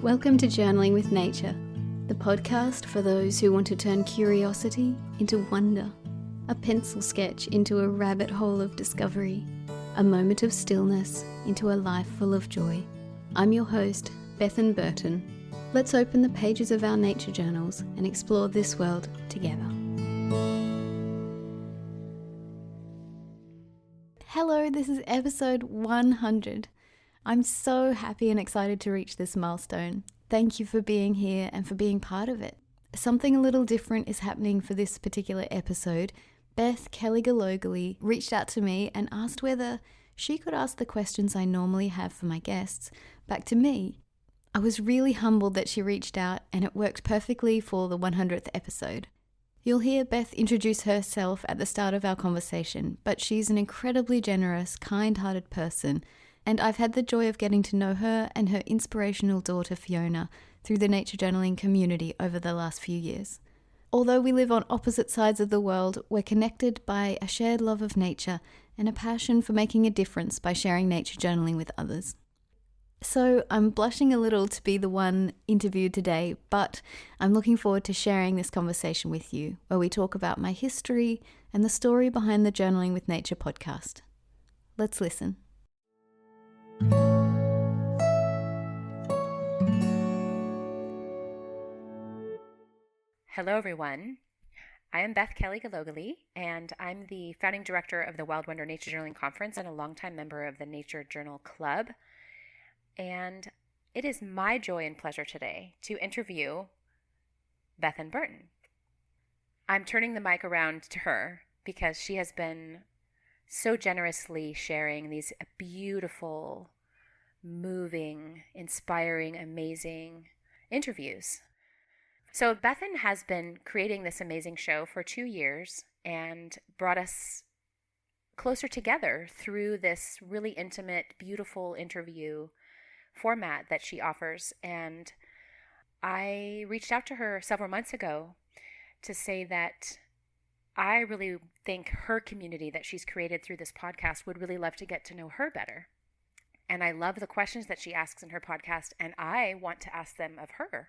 Welcome to Journaling with Nature, the podcast for those who want to turn curiosity into wonder, a pencil sketch into a rabbit hole of discovery, a moment of stillness into a life full of joy. I'm your host, Bethan Burton. Let's open the pages of our nature journals and explore this world together. Hello, this is episode 100. I'm so happy and excited to reach this milestone. Thank you for being here and for being part of it. Something a little different is happening for this particular episode. Beth Kelley Gillogly reached out to me and asked whether she could ask the questions I normally have for my guests back to me. I was really humbled that she reached out, and it worked perfectly for the 100th episode. You'll hear Beth introduce herself at the start of our conversation, but she's an incredibly generous, kind-hearted person, and I've had the joy of getting to know her and her inspirational daughter Fiona through the nature journaling community over the last few years. Although we live on opposite sides of the world, we're connected by a shared love of nature and a passion for making a difference by sharing nature journaling with others. So I'm blushing a little to be the one interviewed today, but I'm looking forward to sharing this conversation with you, where we talk about my history and the story behind the Journaling with Nature podcast. Let's listen. Hello, everyone. I am Beth Kelley Gillogly, and I'm the founding director of the Wild Wonder Nature Journaling Conference and a longtime member of the Nature Journal Club. And it is my joy and pleasure today to interview Bethan Burton. I'm turning the mic around to her because she has been so generously sharing these beautiful, moving, inspiring, amazing interviews. So Bethan has been creating this amazing show for 2 years and brought us closer together through this really intimate, beautiful interview format that she offers. And I reached out to her several months ago to say that I really think her community that she's created through this podcast would really love to get to know her better. And I love the questions that she asks in her podcast, and I want to ask them of her.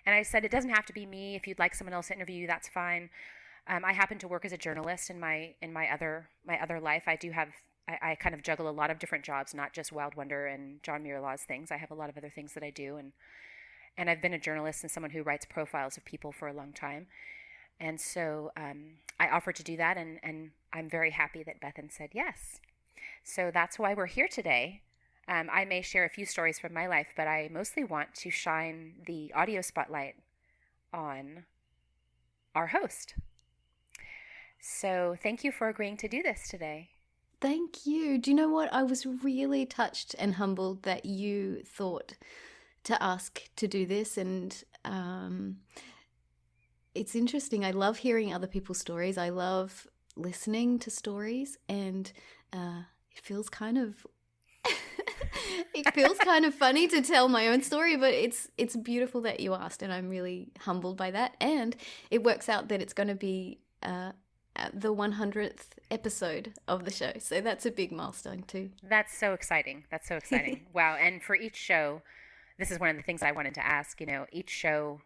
And I said, it doesn't have to be me. If you'd like someone else to interview you, that's fine. I happen to work as a journalist in my other life. I kind of juggle a lot of different jobs, not just Wild Wonder and John Muir Law's things. I have a lot of other things that I do, and I've been a journalist and someone who writes profiles of people for a long time. And so I offered to do that, and I'm very happy that Bethan said yes. So that's why we're here today. I may share a few stories from my life, but I mostly want to shine the audio spotlight on our host. So thank you for agreeing to do this today. Thank you. Do you know what? I was really touched and humbled that you thought to ask to do this, and it's interesting. I love hearing other people's stories. I love listening to stories, and it feels kind of funny to tell my own story, but it's beautiful that you asked, and I'm really humbled by that. And it works out that it's going to be the 100th episode of the show, so that's a big milestone too. That's so exciting. Wow. And for each show, this is one of the things I wanted to ask. Each show,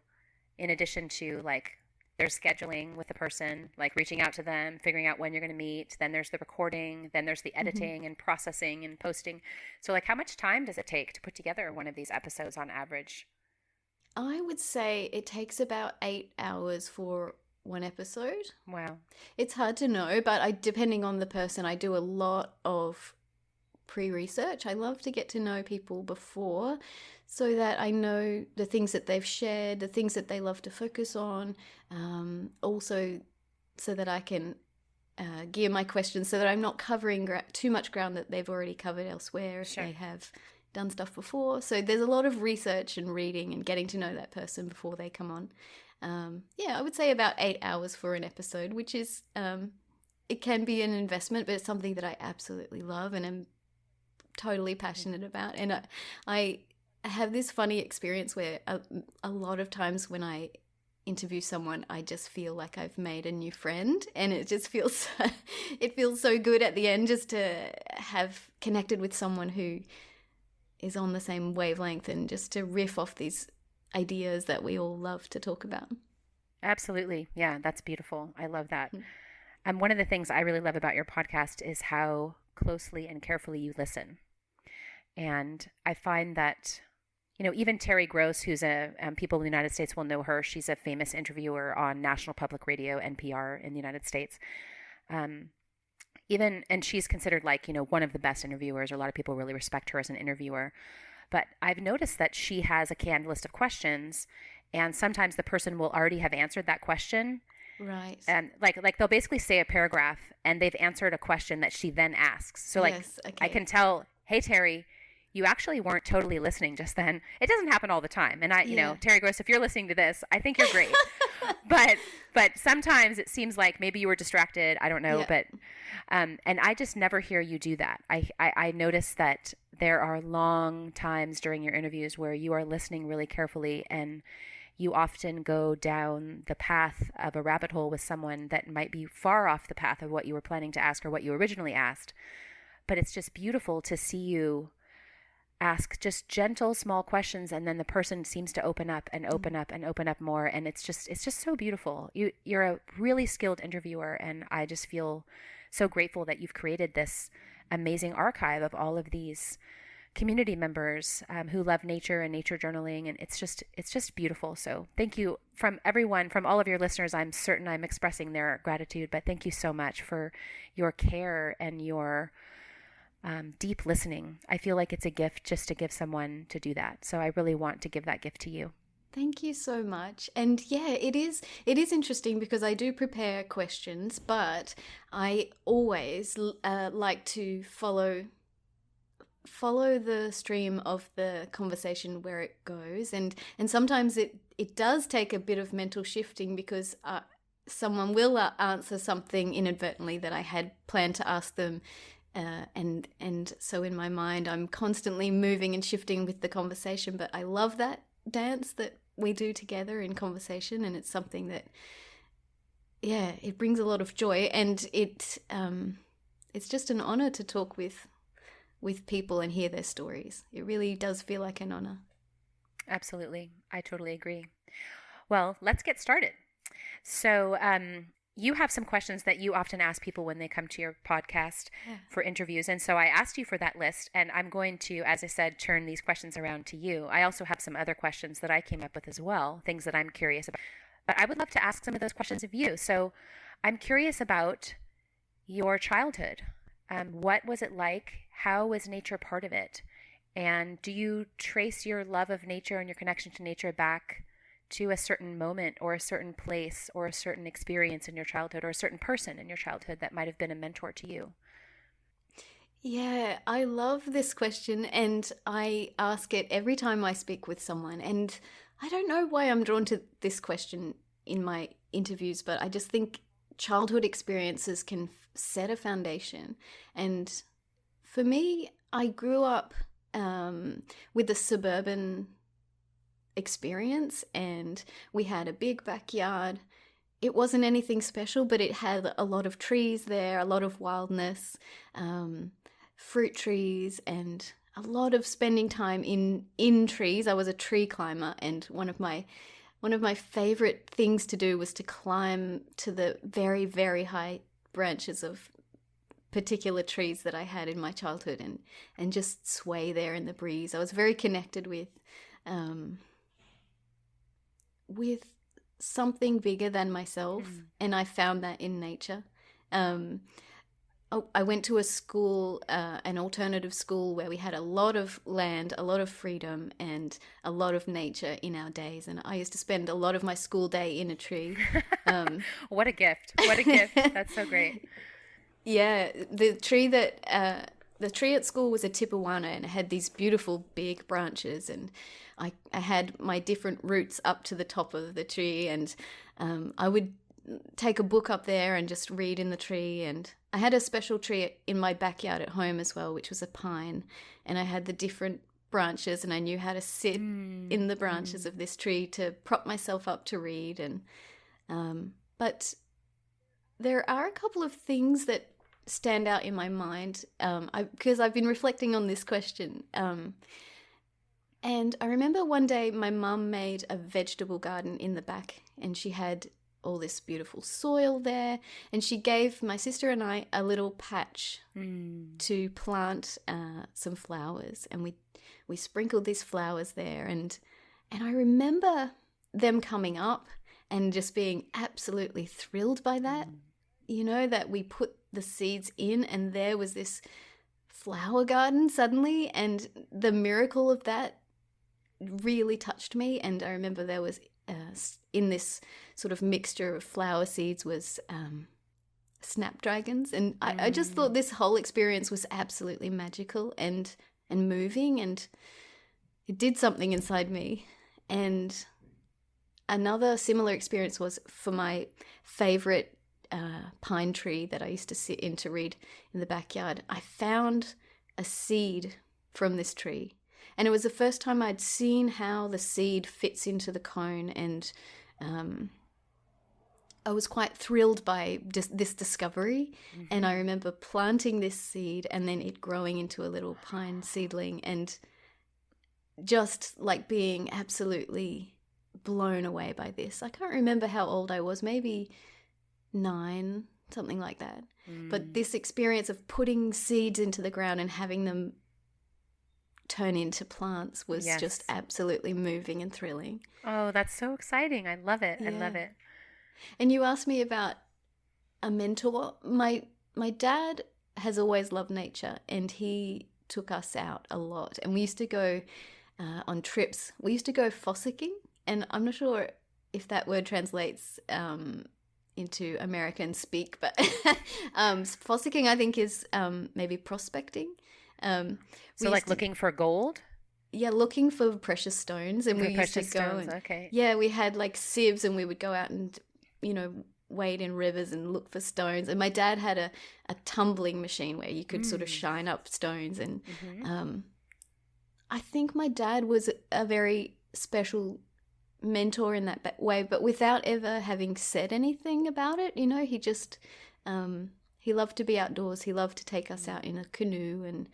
in addition to like their scheduling with the person, like reaching out to them, figuring out when you're going to meet, then there's the recording, then there's the editing and processing and posting. So like, how much time does it take to put together one of these episodes on average? I would say it takes about 8 hours for one episode. Wow. It's hard to know, but depending on the person, I do a lot of pre-research. I love to get to know people before, so that I know the things that they've shared, the things that they love to focus on, also so that I can gear my questions so that I'm not covering too much ground that they've already covered elsewhere if they have done stuff before. So there's a lot of research and reading and getting to know that person before they come on. I would say about 8 hours for an episode, which is, it can be an investment, but it's something that I absolutely love and am totally passionate about. And I have this funny experience where a lot of times when I interview someone, I just feel like I've made a new friend, and it just feels it feels so good at the end just to have connected with someone who is on the same wavelength, and just to riff off these ideas that we all love to talk about. Absolutely. Yeah, that's beautiful. I love that. One of the things I really love about your podcast is how closely and carefully you listen. And I find that, even Terry Gross, who's people in the United States will know her. She's a famous interviewer on National Public Radio, NPR, in the United States. And she's considered one of the best interviewers. A lot of people really respect her as an interviewer. But I've noticed that she has a canned list of questions, and sometimes the person will already have answered that question. Right. And they'll basically say a paragraph and they've answered a question that she then asks. So yes, okay. I can tell, hey, Terry, you actually weren't totally listening just then. It doesn't happen all the time. And Terry Gross, if you're listening to this, I think you're great. but sometimes it seems like maybe you were distracted. I don't know. Yeah. But, and I just never hear you do that. I notice that there are long times during your interviews where you are listening really carefully, and you often go down the path of a rabbit hole with someone that might be far off the path of what you were planning to ask or what you originally asked. But it's just beautiful to see you ask just gentle, small questions, and then the person seems to open up and open up and open up more. And it's just so beautiful. You're a really skilled interviewer, and I just feel so grateful that you've created this amazing archive of all of these community members who love nature and nature journaling, and it's just beautiful. So thank you from everyone, from all of your listeners. I'm certain I'm expressing their gratitude, but thank you so much for your care and your deep listening. I feel like it's a gift just to give someone to do that. So I really want to give that gift to you. Thank you so much. And yeah, it is interesting because I do prepare questions, but I always like to follow the stream of the conversation where it goes, and sometimes it does take a bit of mental shifting because someone will answer something inadvertently that I had planned to ask them, and so in my mind I'm constantly moving and shifting with the conversation. But I love that dance that we do together in conversation, and it's something that it brings a lot of joy, and it's just an honor to talk with people and hear their stories. It really does feel like an honor. Absolutely. I totally agree. Well, let's get started. So you have some questions that you often ask people when they come to your podcast for interviews. And so I asked you for that list, and I'm going to, as I said, turn these questions around to you. I also have some other questions that I came up with as well, things that I'm curious about. But I would love to ask some of those questions of you. So I'm curious about your childhood. What was it like? How was nature part of it? And do you trace your love of nature and your connection to nature back to a certain moment or a certain place or a certain experience in your childhood or a certain person in your childhood that might have been a mentor to you? Yeah, I love this question, and I ask it every time I speak with someone. And I don't know why I'm drawn to this question in my interviews, but I just think childhood experiences can set a foundation. And for me, I grew up with a suburban experience, and we had a big backyard. It wasn't anything special, but it had a lot of trees there, a lot of wildness, fruit trees, and a lot of spending time in trees. I was a tree climber, and one of my favorite things to do was to climb to the very, very high branches of particular trees that I had in my childhood, and just sway there in the breeze. I was very connected with something bigger than myself, and I found that in nature. I went to a school, an alternative school, where we had a lot of land, a lot of freedom, and a lot of nature in our days. And I used to spend a lot of my school day in a tree. What a gift. What a gift. That's so great. Yeah, the tree at school was a tipuana, and it had these beautiful big branches, and I had my different roots up to the top of the tree, and I would take a book up there and just read in the tree. And I had a special tree in my backyard at home as well, which was a pine, and I had the different branches, and I knew how to sit in the branches of this tree to prop myself up to read. And but there are a couple of things that stand out in my mind because I've been reflecting on this question. And I remember one day my mum made a vegetable garden in the back, and she had all this beautiful soil there, and she gave my sister and I a little patch to plant some flowers, and we sprinkled these flowers there, and I remember them coming up and just being absolutely thrilled by that, you know, that we put the seeds in and there was this flower garden suddenly, and the miracle of that really touched me. And I remember there was in this sort of mixture of flower seeds was snapdragons, and I just thought this whole experience was absolutely magical and moving, and it did something inside me. And another similar experience was for my favorite pine tree that I used to sit in to read in the backyard. I found a seed from this tree, and it was the first time I'd seen how the seed fits into the cone, and I was quite thrilled by this discovery. And I remember planting this seed and then it growing into a little pine seedling, and just like being absolutely blown away by this. I can't remember how old I was, maybe 9, something like that. But this experience of putting seeds into the ground and having them turn into plants was just absolutely moving and thrilling. Oh, that's so exciting. I love it. I love it. And you asked me about a mentor. My dad has always loved nature, and he took us out a lot. And we used to go on trips. We used to go fossicking, and I'm not sure if that word translates into American speak, but fossicking I think is maybe prospecting. So like looking for gold? Yeah, looking for precious stones. And we used to go stones, okay. Yeah, we had like sieves, and we would go out and, you know, wade in rivers and look for stones. And my dad had a tumbling machine where you could sort of shine up stones. And I think my dad was a very special mentor in that way, but without ever having said anything about it. You know, he just he loved to be outdoors. He loved to take us out in a canoe, and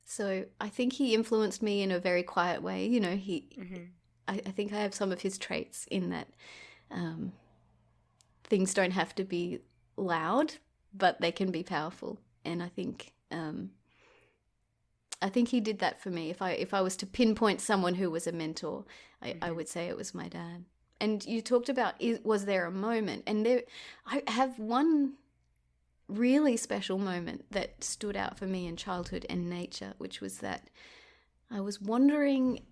so I think he influenced me in a very quiet way. You know, I think I have some of his traits in that things don't have to be loud, but they can be powerful. And I think he did that for me. If I was to pinpoint someone who was a mentor, I would say it was my dad. And you talked about, was there a moment? And I have one really special moment that stood out for me in childhood and nature, which was that I was wandering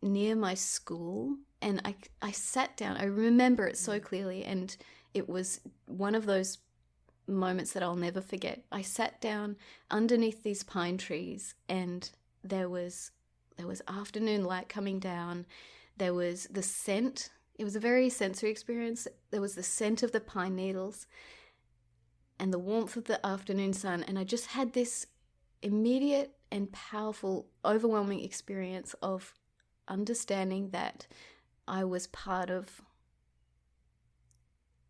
near my school, and I sat down. I remember it so clearly, and it was one of those moments that I'll never forget. I sat down underneath these pine trees, and there was afternoon light coming down. There was the scent. It was a very sensory experience. There was the scent of the pine needles and the warmth of the afternoon sun, and I just had this immediate and powerful, overwhelming experience of understanding that I was part of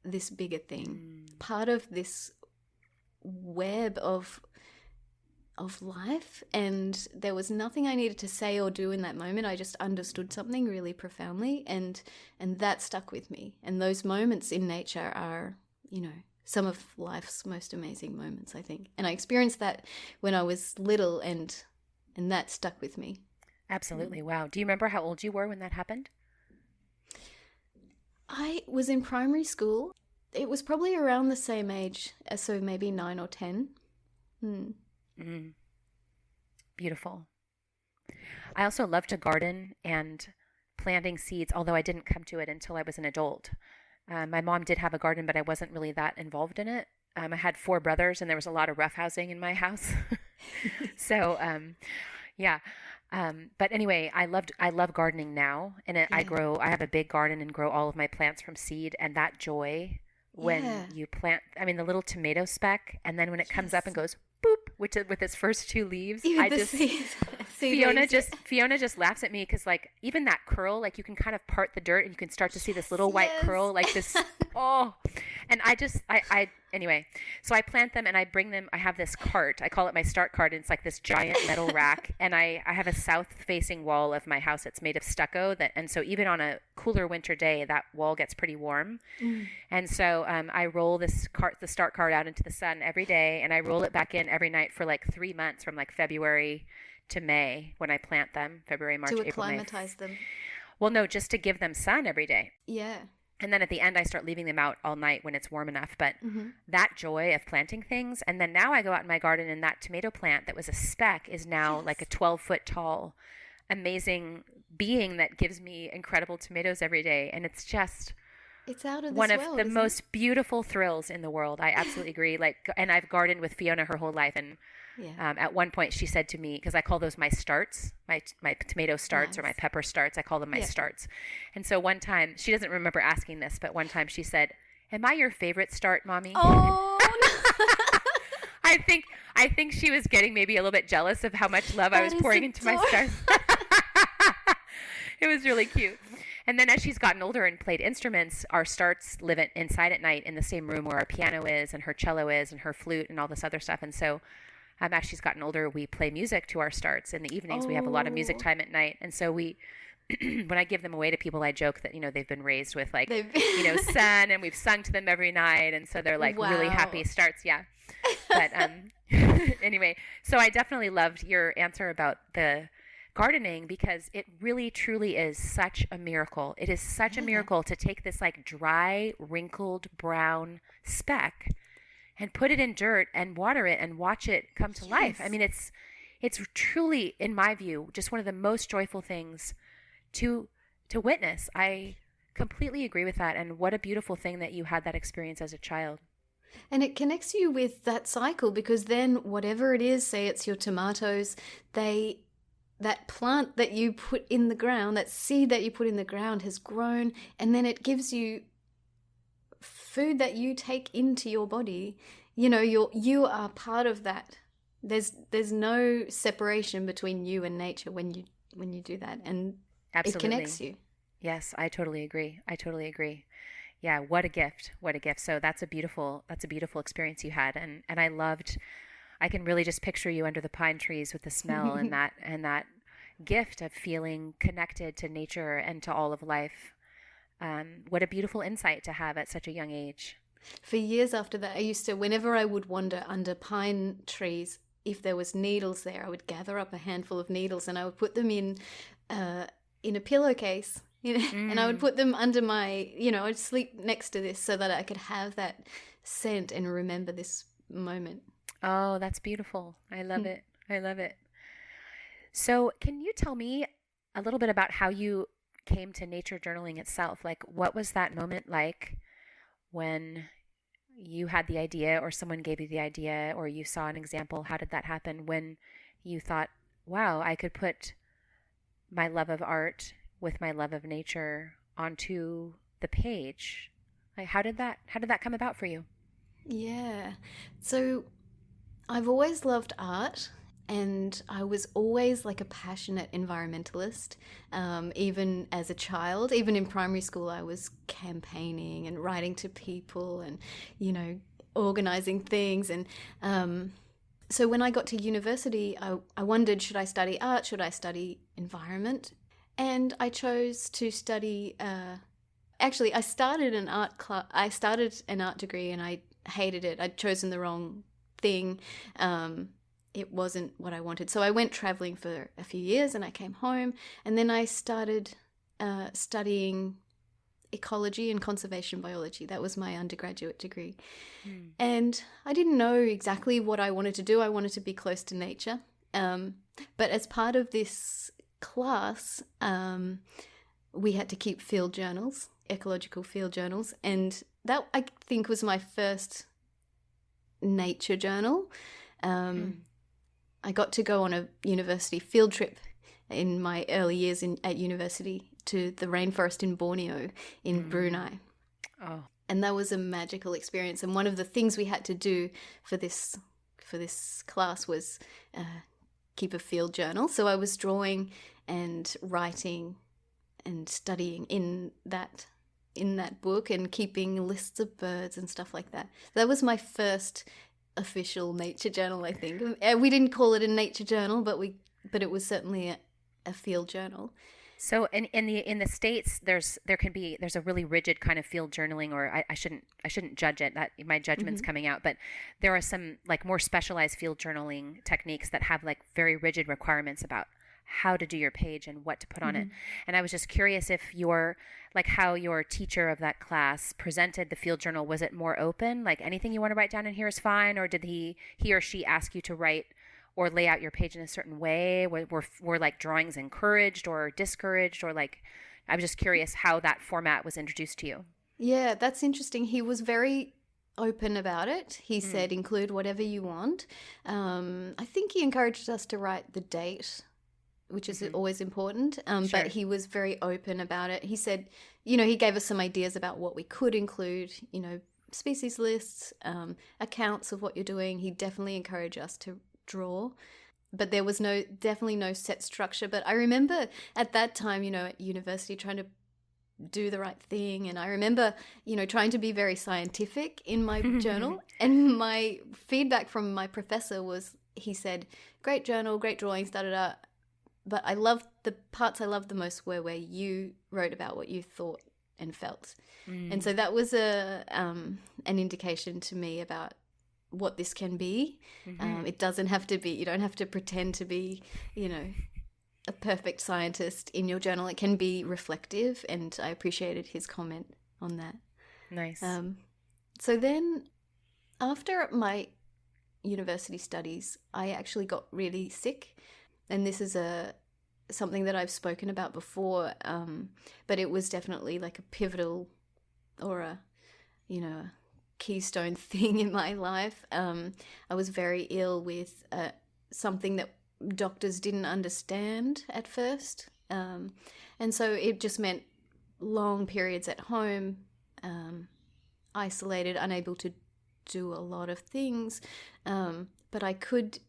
this bigger thing, part of this web of life, and there was nothing I needed to say or do in that moment. I just understood something really profoundly, and that stuck with me. And those moments in nature are, you know, some of life's most amazing moments, I think. And I experienced that when I was little, and that stuck with me. Absolutely. Wow. Do you remember how old you were when that happened? I was in primary school. It was probably around the same age, so maybe 9 or 10. Beautiful. I also love to garden and planting seeds, although I didn't come to it until I was an adult. My mom did have a garden, but I wasn't really that involved in it. I had 4 brothers, and there was a lot of roughhousing in my house. So, yeah. But anyway, I love gardening now, and I have a big garden and grow all of my plants from seed, and that joy when you plant, I mean, the little tomato speck, and then when it comes up and goes boop with its first 2 leaves, Fiona just laughs at me because like even that curl, like you can kind of part the dirt and you can start to see this little white curl, like this. Oh, and I anyway. So I plant them and I bring them. I have this cart. I call it my start cart. And it's like this giant metal rack. And I have a south-facing wall of my house that's made of stucco. And so even on a cooler winter day, that wall gets pretty warm. And so I roll the start cart out into the sun every day, and I roll it back in every night for like 3 months, from like February to May when I plant them. February, March, to April, May. acclimatize them. Well, no, just to give them sun every day. Yeah. And then at the end, I start leaving them out all night when it's warm enough. But that joy of planting things. And then now I go out in my garden, and that tomato plant that was a speck is now like a 12-foot tall, amazing being that gives me incredible tomatoes every day. And it's just... It's out of this one of world, the most beautiful thrills in the world. I absolutely agree. And I've gardened with Fiona her whole life. And at one point she said to me, because I call those my starts, my tomato starts or my pepper starts. I call them my starts. And so one time, she doesn't remember asking this, but one time she said, "Am I your favorite start, Mommy?" Oh, no. I think she was getting maybe a little bit jealous of how much love I was pouring into my starts. It was really cute. And then as she's gotten older and played instruments, our starts live inside at night in the same room where our piano is and her cello is and her flute and all this other stuff. And so as she's gotten older, we play music to our starts in the evenings. We have a lot of music time at night. And so when I give them away to people, I joke that, they've been raised with like, sun, and we've sung to them every night. And so they're like really happy starts. Yeah. But anyway, so I definitely loved your answer about the gardening, because it really truly is such a miracle. It is such a miracle to take this like dry, wrinkled, brown speck and put it in dirt and water it and watch it come to life. I mean, it's truly, in my view, just one of the most joyful things to witness. I completely agree with that. And what a beautiful thing that you had that experience as a child. And it connects you with that cycle, because then whatever it is, say it's your tomatoes, that plant that you put in the ground, that seed that you put in the ground has grown, and then it gives you food that you take into your body. You are part of that. There's no separation between you and nature when you do that, and absolutely. It connects you. Yes, I totally agree. Yeah, what a gift. So that's a beautiful experience you had, and I can really just picture you under the pine trees with the smell and that gift of feeling connected to nature and to all of life. What a beautiful insight to have at such a young age. For years after that, I used to, whenever I would wander under pine trees, if there was needles there, I would gather up a handful of needles and I would put them in a pillowcase, and I would put them under my, I'd sleep next to this so that I could have that scent and remember this moment. Oh, that's beautiful. I love it. So can you tell me a little bit about how you came to nature journaling itself? Like, what was that moment like when you had the idea, or someone gave you the idea, or you saw an example? How did that happen when you thought, wow, I could put my love of art with my love of nature onto the page? Like, how did that come about for you? Yeah. So I've always loved art, and I was always like a passionate environmentalist. Even as a child, even in primary school, I was campaigning and writing to people and, organizing things. And so when I got to university, I wondered, should I study art? Should I study environment? And I chose to study, actually, I started an art degree and I hated it. I'd chosen the wrong thing. It wasn't what I wanted. So I went traveling for a few years and I came home, and then I started studying ecology and conservation biology. That was my undergraduate degree. And I didn't know exactly what I wanted to do. I wanted to be close to nature. But as part of this class, we had to keep field journals, ecological field journals. And that, I think, was my first nature journal. I got to go on a university field trip in my early years at university to the rainforest in Borneo in Brunei. Oh. And that was a magical experience. And one of the things we had to do for this class was keep a field journal. So I was drawing and writing and studying in that book and keeping lists of birds and stuff like that. That was my first official nature journal, I think. We didn't call it a nature journal, but it was certainly a field journal. So in the States, there's a really rigid kind of field journaling, or I shouldn't judge it. That my judgment's coming out, but there are some like more specialized field journaling techniques that have like very rigid requirements about how to do your page and what to put on it. And I was just curious if how your teacher of that class presented the field journal. Was it more open? Like anything you want to write down in here is fine, or did he or she ask you to write or lay out your page in a certain way? Were like drawings encouraged or discouraged, or like, I was just curious how that format was introduced to you. Yeah, that's interesting. He was very open about it. He said, include whatever you want. I think he encouraged us to write the date, which is always important. Sure. But he was very open about it. He said, he gave us some ideas about what we could include, species lists, accounts of what you're doing. He definitely encouraged us to draw, but there was definitely no set structure. But I remember at that time, at university, trying to do the right thing, and I remember trying to be very scientific in my journal, and my feedback from my professor was, he said, great journal, great drawings, da-da-da, but the parts I loved the most were where you wrote about what you thought and felt. And so that was an indication to me about what this can be. It doesn't have to be, you don't have to pretend to be, a perfect scientist in your journal. It can be reflective, and I appreciated his comment on that. Nice. So then after my university studies, I actually got really sick, and this is something that I've spoken about before, but it was definitely like a pivotal or a keystone thing in my life. I was very ill with something that doctors didn't understand at first, and so it just meant long periods at home, isolated, unable to do a lot of things, but I could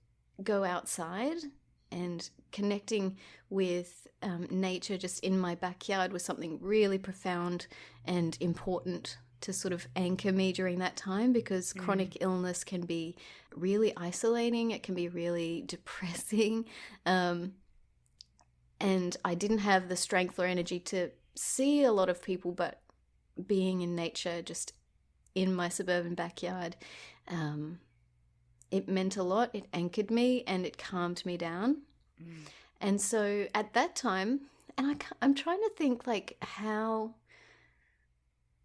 go outside, and connecting with nature just in my backyard was something really profound and important to sort of anchor me during that time, because chronic illness can be really isolating. It can be really depressing. And I didn't have the strength or energy to see a lot of people, but being in nature, just in my suburban backyard, it meant a lot. It anchored me and it calmed me down. And so at that time, and I'm trying to think like how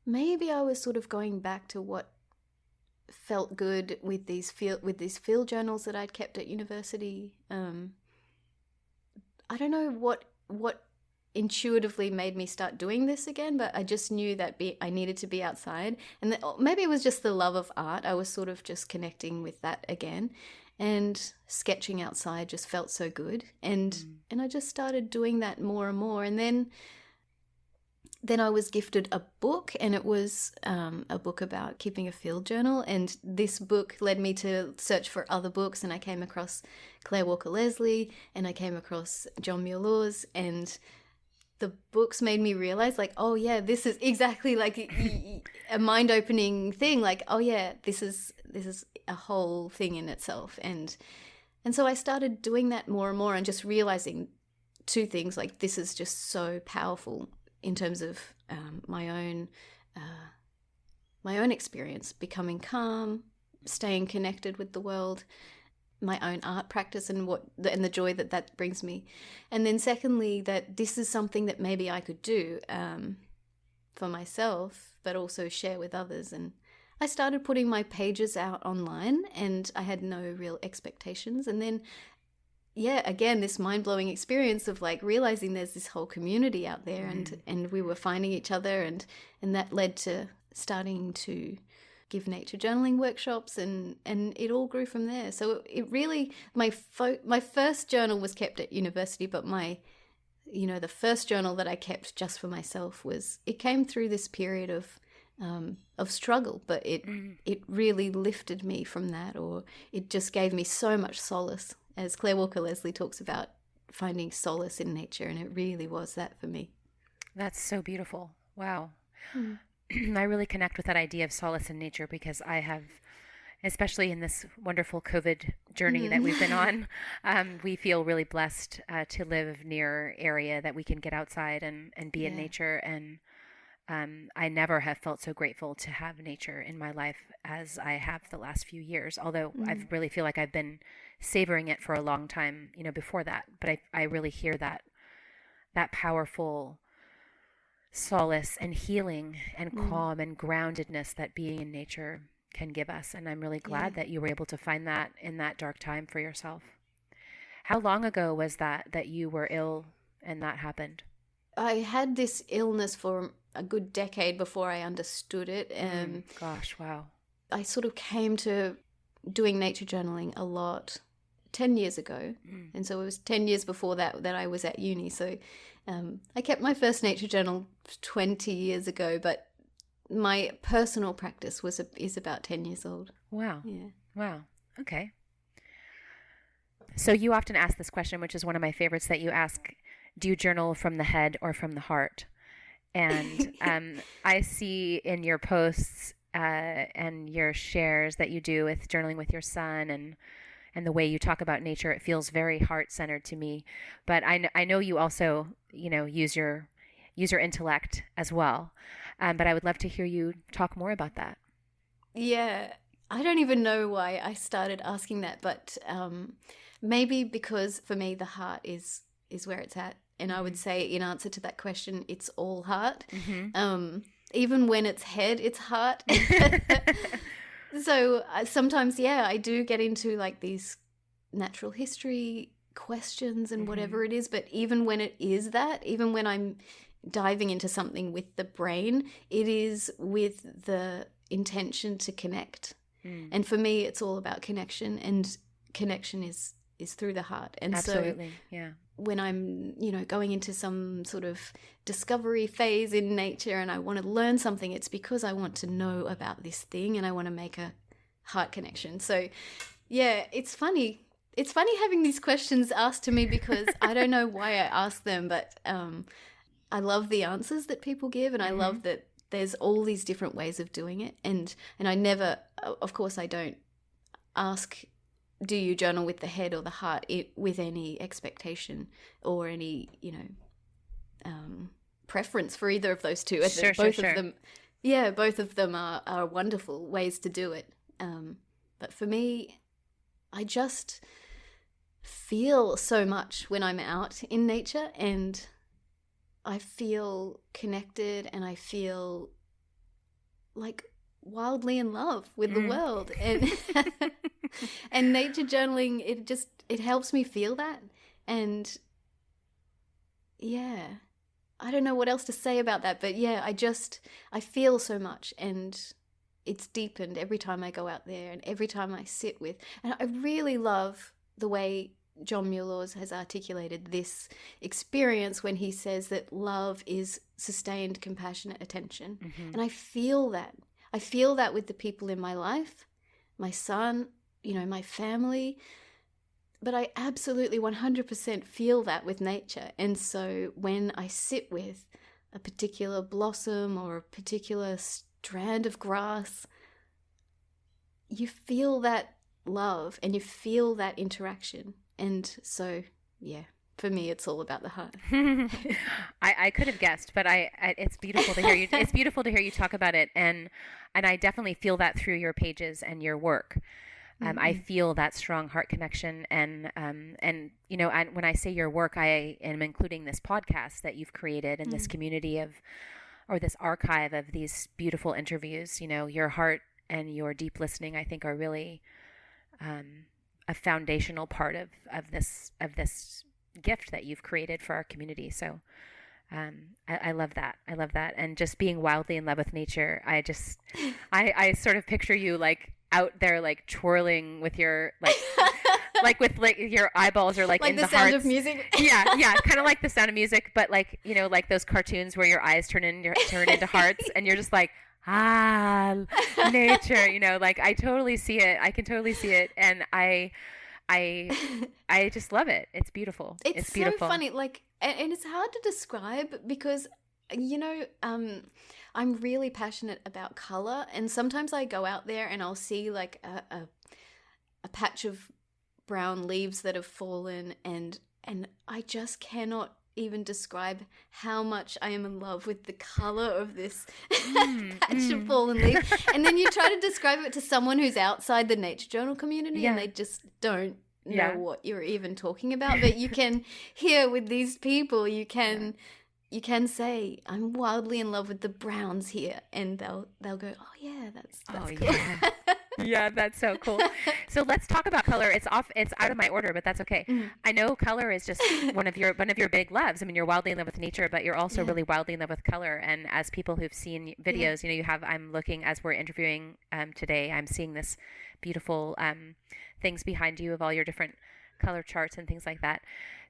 maybe I was sort of going back to what felt good with these field journals that I'd kept at university. I don't know what intuitively made me start doing this again, but I just knew that I needed to be outside, and maybe it was just the love of art. I was sort of just connecting with that again, and sketching outside just felt so good, and I just started doing that more and more, and then I was gifted a book, and it was a book about keeping a field journal. And this book led me to search for other books, and I came across Claire Walker-Leslie, and I came across John Muir's, and the books made me realize, like, oh yeah, this is exactly like a mind-opening thing. Like, oh yeah, this is a whole thing in itself. And so I started doing that more and more, and just realizing two things, like this is just so powerful in terms of my own experience, becoming calm, staying connected with the world, my own art practice, and the joy that brings me. And then secondly, that this is something that maybe I could do for myself, but also share with others. And I started putting my pages out online, and I had no real expectations. And then again, this mind-blowing experience of like realizing there's this whole community out there, and we were finding each other, and that led to starting to give nature journaling workshops, and it all grew from there. So it really, my first journal was kept at university, but the first journal that I kept just for myself it came through this period of struggle, but it really lifted me from that, or it just gave me so much solace. as Claire Walker Leslie talks about, finding solace in nature, and it really was that for me. That's so beautiful. Wow. I really connect with that idea of solace in nature because I have, especially in this wonderful COVID journey that we've been on, we feel really blessed to live near area that we can get outside and be in nature. And I never have felt so grateful to have nature in my life as I have the last few years, although I really feel like I've been savoring it for a long time, before that. But I really hear that powerful solace and healing and calm and groundedness that being in nature can give us. And I'm really glad that you were able to find that in that dark time for yourself. How long ago was that you were ill and that happened? I had this illness for a good decade before I understood it. Gosh, wow. I sort of came to doing nature journaling a lot 10 years ago. And so it was 10 years before that I was at uni. So I kept my first nature journal 20 years ago, but my personal practice is about 10 years old. Wow. Yeah. Wow. Okay. So you often ask this question, which is one of my favorites that you ask, do you journal from the head or from the heart? And I see in your posts and your shares that you do with journaling with your son and the way you talk about nature, it feels very heart-centered to me. But I know you also, use your intellect as well. But I would love to hear you talk more about that. Yeah, I don't even know why I started asking that, but maybe because for me the heart is where it's at. And I would say in answer to that question, it's all heart. Even when it's head, it's heart. So sometimes, I do get into like these natural history questions and whatever it is. But even when it is that, even when I'm diving into something with the brain, it is with the intention to connect. And for me, it's all about connection, and connection is through the heart. And absolutely, so when I'm, going into some sort of discovery phase in nature and I want to learn something, it's because I want to know about this thing and I want to make a heart connection. So, it's funny. It's funny having these questions asked to me because I don't know why I ask them, but I love the answers that people give, and I love that there's all these different ways of doing it. And I never, of course, I don't ask, do you journal with the head or the heart, with any expectation or any, preference for either of those two. Sure. Of them, both of them are wonderful ways to do it. But for me, I just feel so much when I'm out in nature, and I feel connected, and I feel like wildly in love with the world. And and nature journaling, it helps me feel that. And I don't know what else to say about that, but I feel so much, and it's deepened every time I go out there and every time I sit with. And I really love the way John Muir has articulated this experience when he says that love is sustained, compassionate attention. And I feel that. I feel that with the people in my life, my son, my family. But I absolutely 100% feel that with nature. And so when I sit with a particular blossom or a particular strand of grass, you feel that love and you feel that interaction. And so, for me, it's all about the heart. I could have guessed, but it's beautiful to hear you. It's beautiful to hear you talk about it, and I definitely feel that through your pages and your work. I feel that strong heart connection, and when I say your work, I am including this podcast that you've created and this community or this archive of these beautiful interviews. Your heart and your deep listening, I think, are really a foundational part of this gift that you've created for our community. So I love that. I love that. And just being wildly in love with nature, I sort of picture you like out there, like twirling with your with your eyeballs are like in the sound hearts. of music. yeah, kind of like the sound of music, but like like those cartoons where your eyes turn into hearts, and you're just like, nature. Like I totally see it. I can totally see it, and I I just love it. It's beautiful. It's so beautiful. funny, like, and it's hard to describe because, I'm really passionate about color, and sometimes I go out there and I'll see like a patch of brown leaves that have fallen, and I just cannot even describe how much I am in love with the color of this patch of fallen leaf. And then you try to describe it to someone who's outside the nature journal community, and they just don't know what you're even talking about. But you can hear with these people, you can say, I'm wildly in love with the browns here, and they'll go, oh yeah, that's cool. Yeah. Yeah, that's so cool. So let's talk about color. It's out of my order, but that's okay. I know color is just one of your big loves. I mean, you're wildly in love with nature, but you're also really wildly in love with color. And as people who've seen videos, I'm looking as we're interviewing today, I'm seeing this beautiful things behind you of all your different color charts and things like that.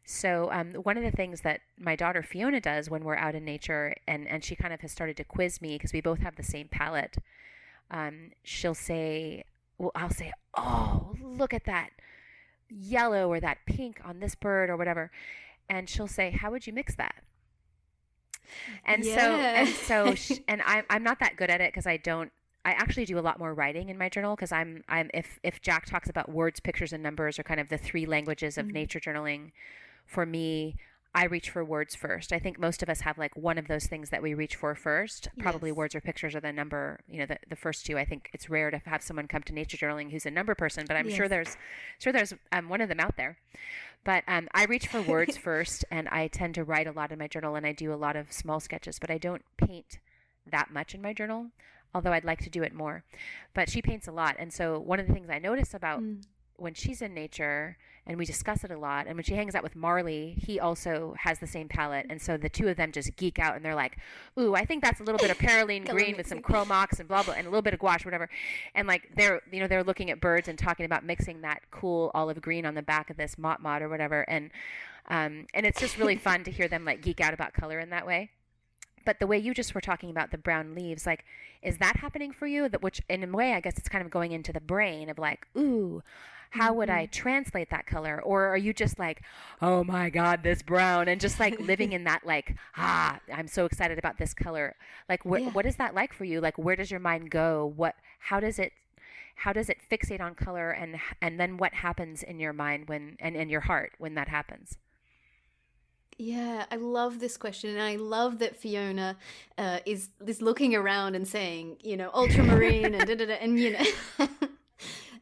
So one of the things that my daughter Fiona does when we're out in nature, and she kind of has started to quiz me because we both have the same palette. She'll say, I'll say, oh, look at that yellow or that pink on this bird or whatever. And she'll say, how would you mix that? And I'm not that good at it because I actually do a lot more writing in my journal because if Jack talks about words, pictures, and numbers are kind of the three languages of nature journaling, for me, I reach for words first. I think most of us have like one of those things that we reach for first. Probably words or pictures or the number, the first two. I think it's rare to have someone come to nature journaling who's a number person, but I'm sure there's one of them out there. But I reach for words first, and I tend to write a lot in my journal, and I do a lot of small sketches, but I don't paint that much in my journal, although I'd like to do it more. But she paints a lot, and so one of the things I notice about when she's in nature, and we discuss it a lot, and when she hangs out with Marley, he also has the same palette, and so the two of them just geek out, and they're like, ooh, I think that's a little bit of Paraline green with some chromox and blah blah, and a little bit of gouache, whatever, and like they're looking at birds and talking about mixing that cool olive green on the back of this mott or whatever, and it's just really fun to hear them like geek out about color in that way. But the way you just were talking about the brown leaves, like, is that happening for you? Which in a way, I guess it's kind of going into the brain of like, ooh, how would I translate that color? Or are you just like, oh my God, this brown, and just like living in that like, I'm so excited about this color. Like, what is that like for you? Like, where does your mind go? How does it fixate on color, and then what happens in your mind and in your heart when that happens? Yeah, I love this question, and I love that Fiona is looking around and saying, ultramarine and da-da-da, and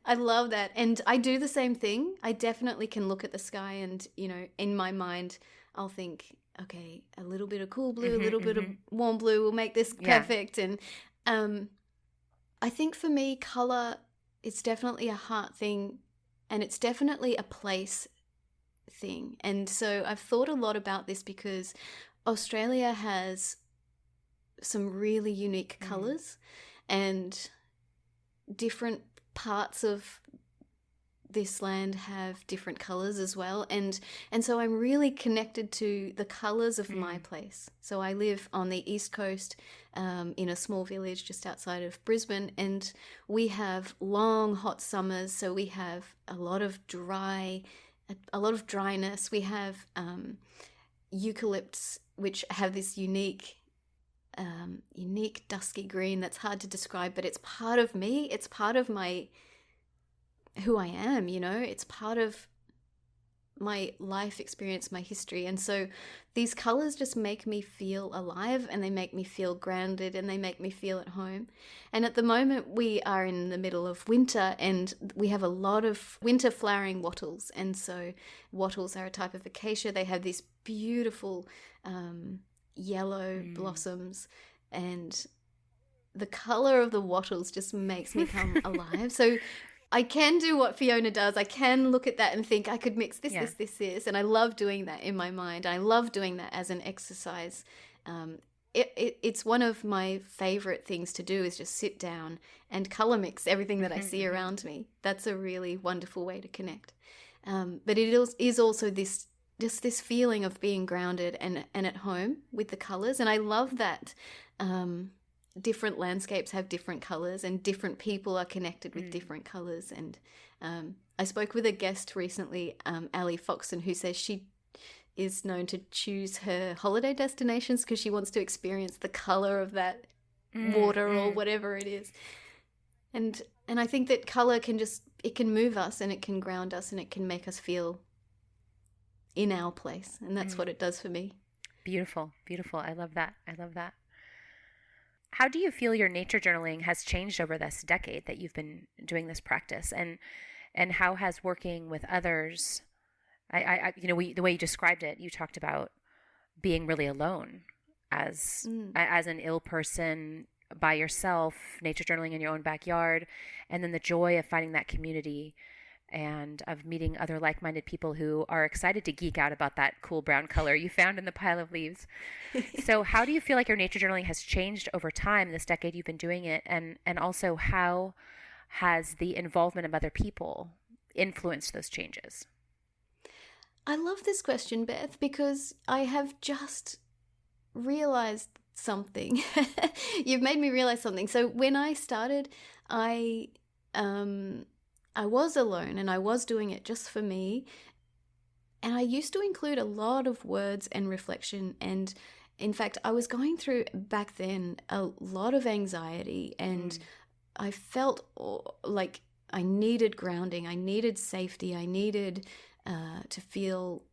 I love that, and I do the same thing. I definitely can look at the sky, and in my mind, I'll think, okay, a little bit of cool blue, a little bit of warm blue will make this perfect, and I think for me, color is definitely a heart thing, and it's definitely a place thing. And so I've thought a lot about this because Australia has some really unique colors, and different parts of this land have different colors as well, and so I'm really connected to the colors of my place. So I live on the east coast, in a small village just outside of Brisbane, and we have long hot summers, so we have a lot of dryness. We have eucalypts, which have this unique dusky green that's hard to describe, but it's part of me. It's part of who I am, it's part of my life experience, my history. And so these colors just make me feel alive, and they make me feel grounded, and they make me feel at home. And at the moment we are in the middle of winter, and we have a lot of winter flowering wattles. And so wattles are a type of acacia. They have these beautiful yellow blossoms, and the color of the wattles just makes me come alive. So I can do what Fiona does. I can look at that and think I could mix this, this. And I love doing that in my mind. I love doing that as an exercise. It's one of my favorite things to do, is just sit down and color mix everything that I see around me. That's a really wonderful way to connect. But it is also this feeling of being grounded and at home with the colors. And I love that different landscapes have different colors, and different people are connected with different colors. And I spoke with a guest recently, Ali Foxon, who says she is known to choose her holiday destinations because she wants to experience the color of that water or whatever it is. And I think that color can it can move us, and it can ground us, and it can make us feel in our place. And that's what it does for me. Beautiful, beautiful. I love that. How do you feel your nature journaling has changed over this decade that you've been doing this practice? And how has working with others, the way you described it, you talked about being really alone as an ill person by yourself, nature journaling in your own backyard, and then the joy of finding that community and of meeting other like-minded people who are excited to geek out about that cool brown color you found in the pile of leaves. So how do you feel like your nature journaling has changed over time, this decade you've been doing it, and also how has the involvement of other people influenced those changes? I love this question, Beth, because I have just realized something. You've made me realize something. So when I started, I was alone, and I was doing it just for me. And I used to include a lot of words and reflection. And in fact, I was going through back then a lot of anxiety, and I felt like I needed grounding. I needed safety. I needed to feel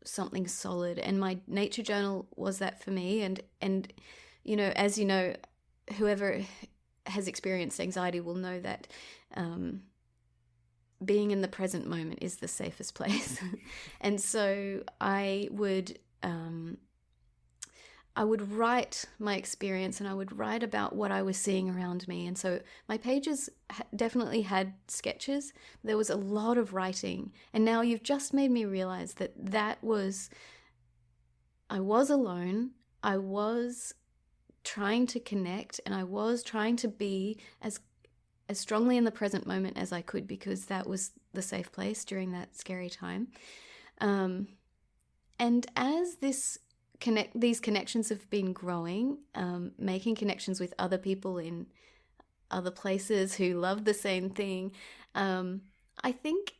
something solid. And my nature journal was that for me. And as you know, whoever has experienced anxiety will know that being in the present moment is the safest place. And so I would write my experience, and I would write about what I was seeing around me. And so my pages definitely had sketches. There was a lot of writing. And now you've just made me realize that I was alone. I was trying to connect, and I was trying to be as strongly in the present moment as I could, because that was the safe place during that scary time. And as these connections have been growing, making connections with other people in other places who love the same thing, I think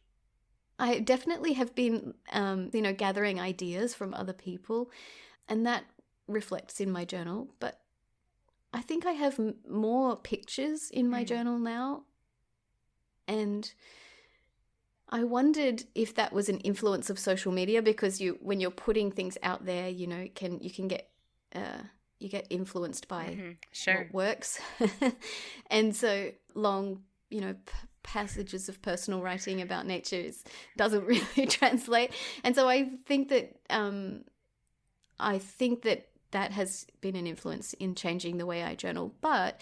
I definitely have been, gathering ideas from other people, and that reflects in my journal. But I think I have more pictures in my journal now, and I wondered if that was an influence of social media, because when you're putting things out there, you can get influenced by what works, and so long passages of personal writing about nature doesn't really translate, and so I think that has been an influence in changing the way I journal. But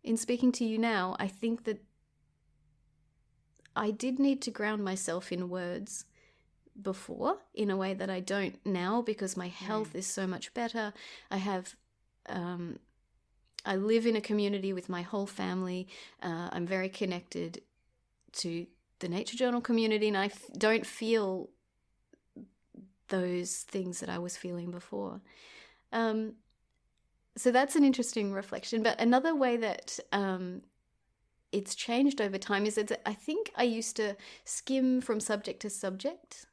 in speaking to you now, I think that I did need to ground myself in words before in a way that I don't now, because my health is so much better. I live in a community with my whole family. I'm very connected to the Nature Journal community, and I don't feel those things that I was feeling before. So that's an interesting reflection. But another way that it's changed over time is that I think I used to skim from subject to subject.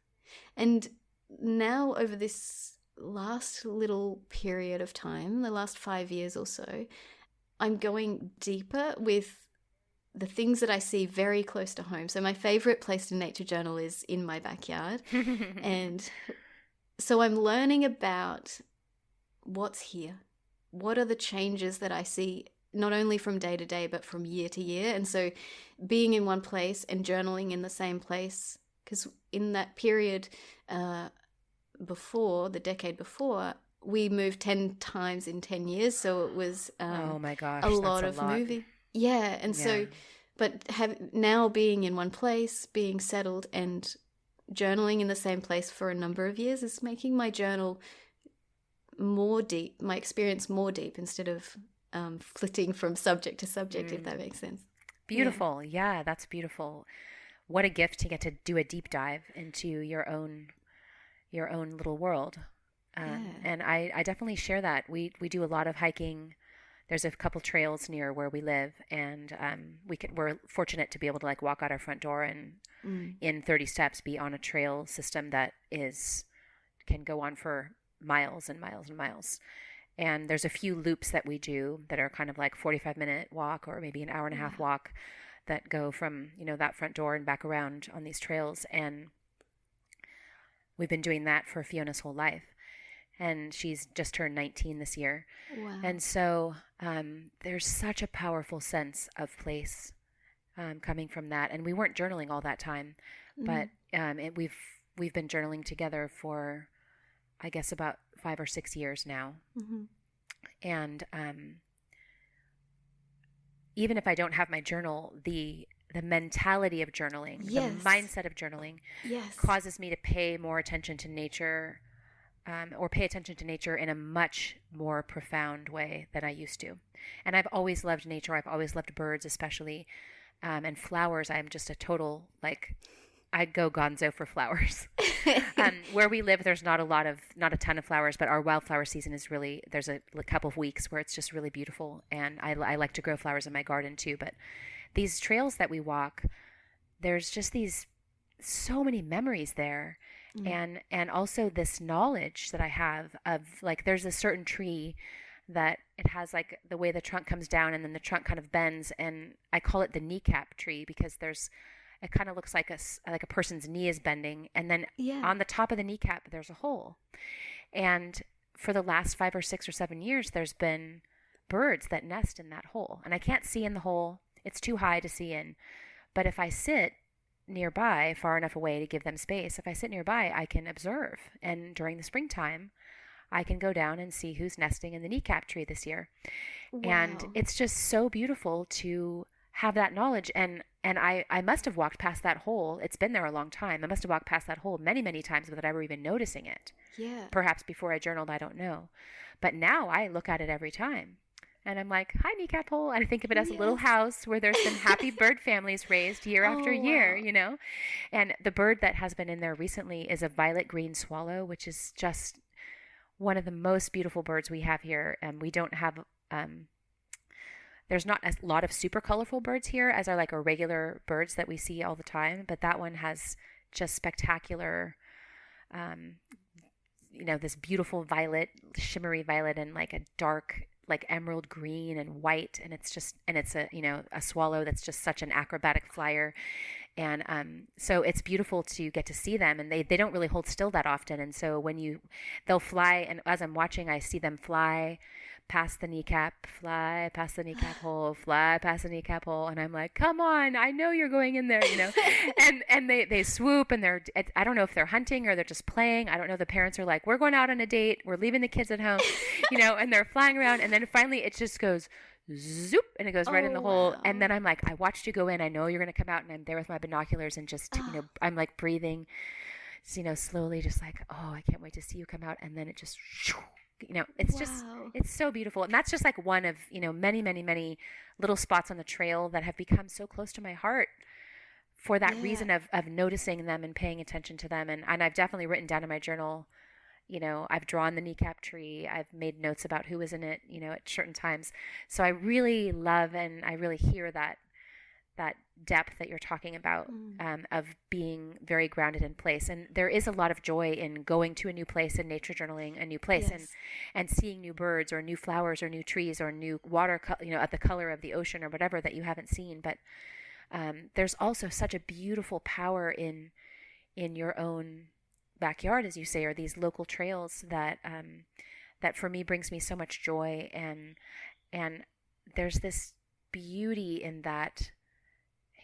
And now over this last little period of time, the last 5 years or so, I'm going deeper with the things that I see very close to home. So my favorite place to nature journal is in my backyard. And so I'm learning about what's here. What are the changes that I see, not only from day to day, but from year to year? And so being in one place and journaling in the same place, because in that period before, the decade before, we moved 10 times in 10 years. So it was oh my gosh, a lot of moving. Yeah. And so, but now being in one place, being settled and journaling in the same place for a number of years is making my journal more deep, my experience more deep, instead of flitting from subject to subject, if that makes sense. Beautiful. Yeah, that's beautiful. What a gift to get to do a deep dive into your own little world. And I definitely share that. We do a lot of hiking. there's a couple trails near where we live, and we're fortunate to be able to like walk out our front door and in 30 steps be on a trail system that can go on for miles and miles and miles. And there's a few loops that we do that are kind of like 45-minute walk or maybe an hour and a half walk that go from, that front door and back around on these trails. And we've been doing that for Fiona's whole life. And she's just turned 19 this year. Wow. And so there's such a powerful sense of place coming from that. And we weren't journaling all that time, but we've been journaling together for, I guess, about 5 or 6 years now. Mm-hmm. And even if I don't have my journal, the mentality of journaling, the mindset of journaling causes me to pay more attention to nature, or pay attention to nature in a much more profound way than I used to. And I've always loved nature. I've always loved birds, especially, and flowers. I'm just a total, I go gonzo for flowers. Where we live, there's not a ton of flowers, but our wildflower season is really, there's a couple of weeks where it's just really beautiful. And I like to grow flowers in my garden too. But these trails that we walk, there's just so many memories there. And also this knowledge that I have of there's a certain tree that it has the way the trunk comes down and then the trunk kind of bends, and I call it the kneecap tree because it kind of looks like a person's knee is bending, and then on the top of the kneecap there's a hole. And for the last 5 or 6 or 7 years there's been birds that nest in that hole, and I can't see in the hole. It's too high to see in, but if I sit nearby, far enough away to give them space, if I sit nearby, I can observe. And during the springtime, I can go down and see who's nesting in the kneecap tree this year. Wow. And it's just so beautiful to have that knowledge. And I must have walked past that hole. It's been there a long time. I must have walked past that hole many, many times without ever even noticing it. Yeah. Perhaps before I journaled, I don't know. But now I look at it every time. And I'm like, hi, kneecap hole. And I think of it as a little house where there's been happy bird families raised year after year, And the bird that has been in there recently is a violet green swallow, which is just one of the most beautiful birds we have here. And we don't have, there's not a lot of super colorful birds here as are our regular birds that we see all the time. But that one has just spectacular, this beautiful violet, shimmery violet, and a dark, emerald green and white, and it's a swallow that's just such an acrobatic flyer, and so it's beautiful to get to see them, and they don't really hold still that often, and so they'll fly, and as I'm watching, I see them fly past the kneecap, fly past the kneecap hole, fly past the kneecap hole, and I'm like, come on, I know you're going in there, and they swoop, and I don't know if they're hunting or they're just playing. I don't know. The parents are like, we're going out on a date, we're leaving the kids at home, and they're flying around, and then finally it just goes zoop, and it goes right in the hole. And then I'm like, I watched you go in, I know you're going to come out, and I'm there with my binoculars and just I'm breathing, slowly, just oh, I can't wait to see you come out. And then it just it's just, it's so beautiful. And that's just one of, many, many, many little spots on the trail that have become so close to my heart for that reason of noticing them and paying attention to them. And I've definitely written down in my journal, I've drawn the kneecap tree. I've made notes about who was in it, at certain times. So I really love, and I really hear that depth that you're talking about, of being very grounded in place. And there is a lot of joy in going to a new place and nature journaling a new place, and seeing new birds or new flowers or new trees or new water, at the color of the ocean or whatever that you haven't seen. But there's also such a beautiful power in your own backyard, as you say, or these local trails that for me brings me so much joy. And there's this beauty in that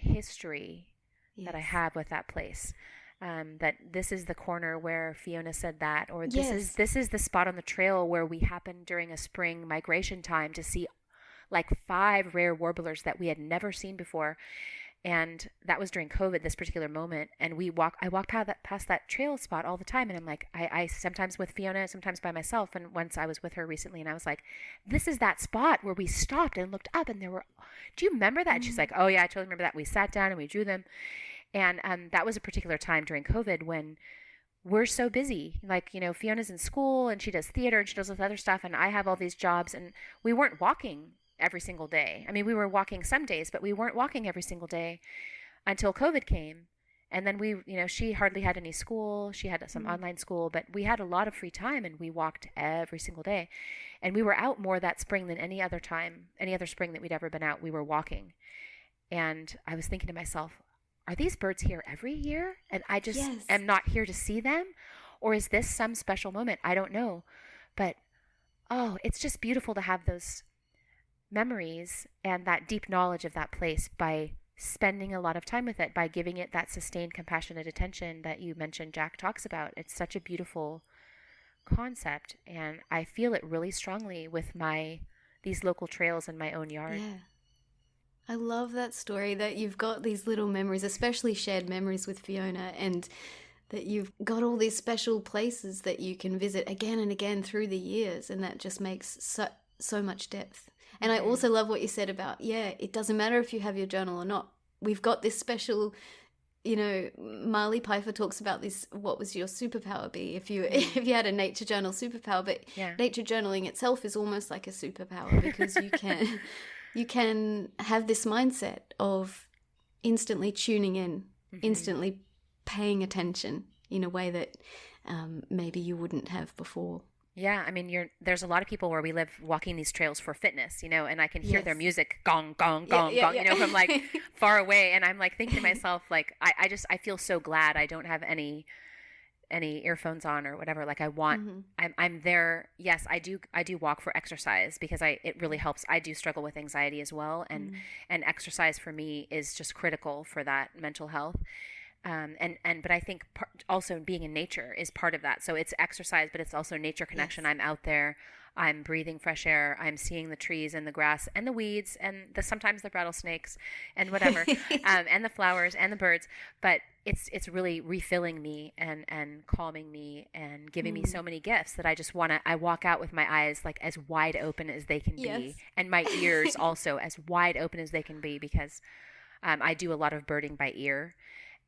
history that I have with that place, that this is the corner where Fiona said that, or this is the spot on the trail where we happened during a spring migration time to see 5 rare warblers that we had never seen before. And that was during COVID, this particular moment. And I walk past that trail spot all the time. And I'm like, I sometimes with Fiona, sometimes by myself. And once I was with her recently, and I was like, this is that spot where we stopped and looked up, and do you remember that? And she's like, oh yeah, I totally remember that. We sat down and we drew them. And that was a particular time during COVID when we're so busy. Like, Fiona's in school and she does theater and she does this other stuff, and I have all these jobs, and we weren't walking every single day. I mean, we were walking some days, but we weren't walking every single day until COVID came. And then she hardly had any school. She had some online school, but we had a lot of free time, and we walked every single day. And we were out more that spring than any other time, any other spring that we'd ever been out. We were walking. And I was thinking to myself, are these birds here every year? And I just am not here to see them? Or is this some special moment? I don't know. But, it's just beautiful to have those memories and that deep knowledge of that place by spending a lot of time with it, by giving it that sustained, compassionate attention that you mentioned Jack talks about. It's such a beautiful concept, and I feel it really strongly with these local trails in my own yard. Yeah. I love that story, that you've got these little memories, especially shared memories with Fiona, and that you've got all these special places that you can visit again and again through the years, and that just makes so much depth. And I also love what you said about, it doesn't matter if you have your journal or not. We've got this special, Marley Pfeiffer talks about this, what would your superpower be if you had a nature journal superpower, but nature journaling itself is almost like a superpower, because you can have this mindset of instantly tuning in, instantly paying attention in a way that maybe you wouldn't have before. Yeah, I mean, there's a lot of people where we live walking these trails for fitness, and I can hear their music, gong, gong, gong, gong, from like far away. And I'm like thinking to myself, like, I feel so glad I don't have any earphones on or whatever. Like I'm there. Yes, I do walk for exercise, because it really helps. I do struggle with anxiety as well. And exercise for me is just critical for that mental health. But I think also being in nature is part of that. So it's exercise, but it's also nature connection. Yes. I'm out there, I'm breathing fresh air, I'm seeing the trees and the grass and the weeds and sometimes the rattlesnakes and whatever, and the flowers and the birds. But it's really refilling me and calming me and giving me so many gifts that I walk out with my eyes like as wide open as they can be, and my ears also as wide open as they can be, because I do a lot of birding by ear.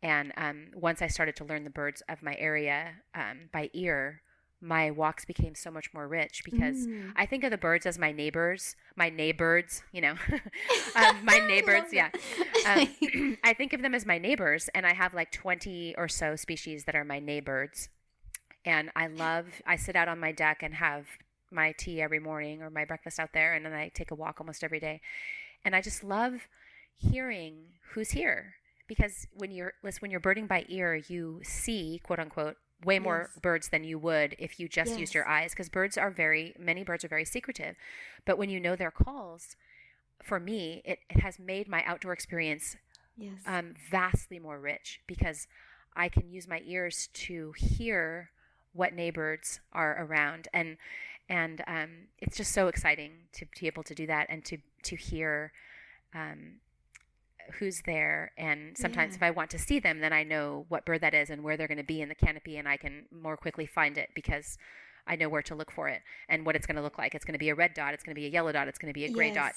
And once I started to learn the birds of my area by ear, my walks became so much more rich, because I think of the birds as my neighbors, my neighbors, my neighbors. I think of them as my neighbors, and I have like 20 or so species that are my neighbors. And I sit out on my deck and have my tea every morning or my breakfast out there. And then I take a walk almost every day. And I just love hearing who's here. Because when you're birding by ear, you see, quote unquote, way more birds than you would if you just used your eyes. Because many birds are very secretive. But when you know their calls, for me, it has made my outdoor experience vastly more rich, because I can use my ears to hear what neighbors are around. And it's just so exciting to be able to do that, and to hear who's there. And sometimes if I want to see them, then I know what bird that is and where they're going to be in the canopy, and I can more quickly find it because I know where to look for it and what it's going to look like. It's going to be a red dot, it's going to be a yellow dot, it's going to be a gray dot,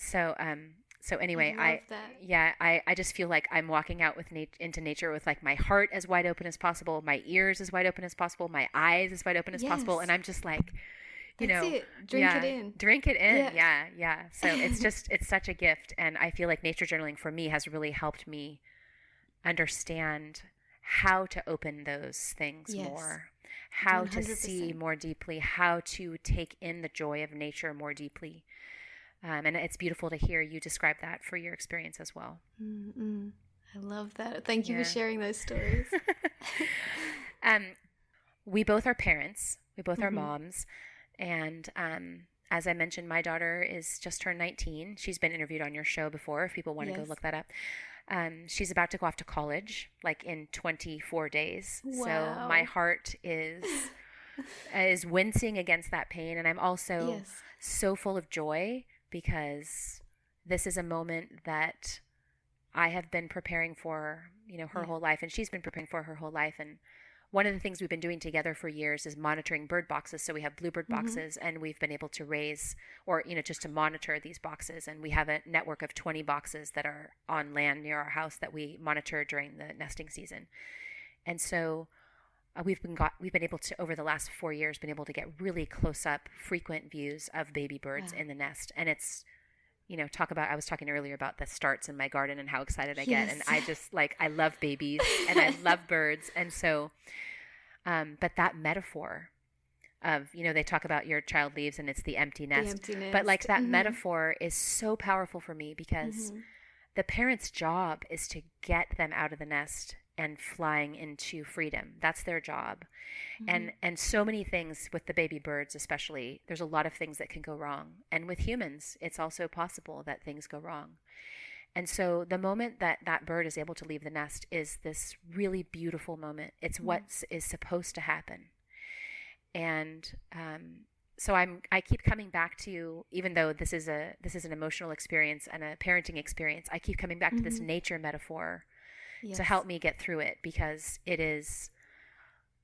So anyway, I just feel like I'm walking out into nature with like my heart as wide open as possible, my ears as wide open as possible, my eyes as wide open as possible, and I'm just like, That's it. Drink it in. Drink it in. Yeah. So it's such a gift. And I feel like nature journaling for me has really helped me understand how to open those things more, how 100%. To see more deeply, how to take in the joy of nature more deeply. And it's beautiful to hear you describe that for your experience as well. Mm-mm. I love that. Thank you for sharing those stories. We both are parents. We both are moms. And as I mentioned, my daughter is just turned 19. She's been interviewed on your show before, if people want to go look that up. She's about to go off to college, like in 24 days. Wow. So my heart is wincing against that pain. And I'm also so full of joy, because this is a moment that I have been preparing for, her whole life. And she's been preparing for her whole life. And one of the things we've been doing together for years is monitoring bird boxes. So we have bluebird boxes, and we've been able to raise, or, just to monitor these boxes. And we have a network of 20 boxes that are on land near our house that we monitor during the nesting season. And so we've been able to, over the last 4 years, been able to get really close up, frequent views of baby birds in the nest. And it's, I was talking earlier about the starts in my garden and how excited I get. And I just I love babies and I love birds. And so, but that metaphor of, they talk about your child leaves and it's the empty nest. But that metaphor is so powerful for me because the parent's job is to get them out of the nest and flying into freedom. That's their job. And so many things with the baby birds, especially, there's a lot of things that can go wrong. And with humans, it's also possible that things go wrong. And so the moment that that bird is able to leave the nest is this really beautiful moment. It's what is supposed to happen. And so I keep coming back to, even though this is an emotional experience and a parenting experience, I keep coming back to this nature metaphor to help me get through it, because it is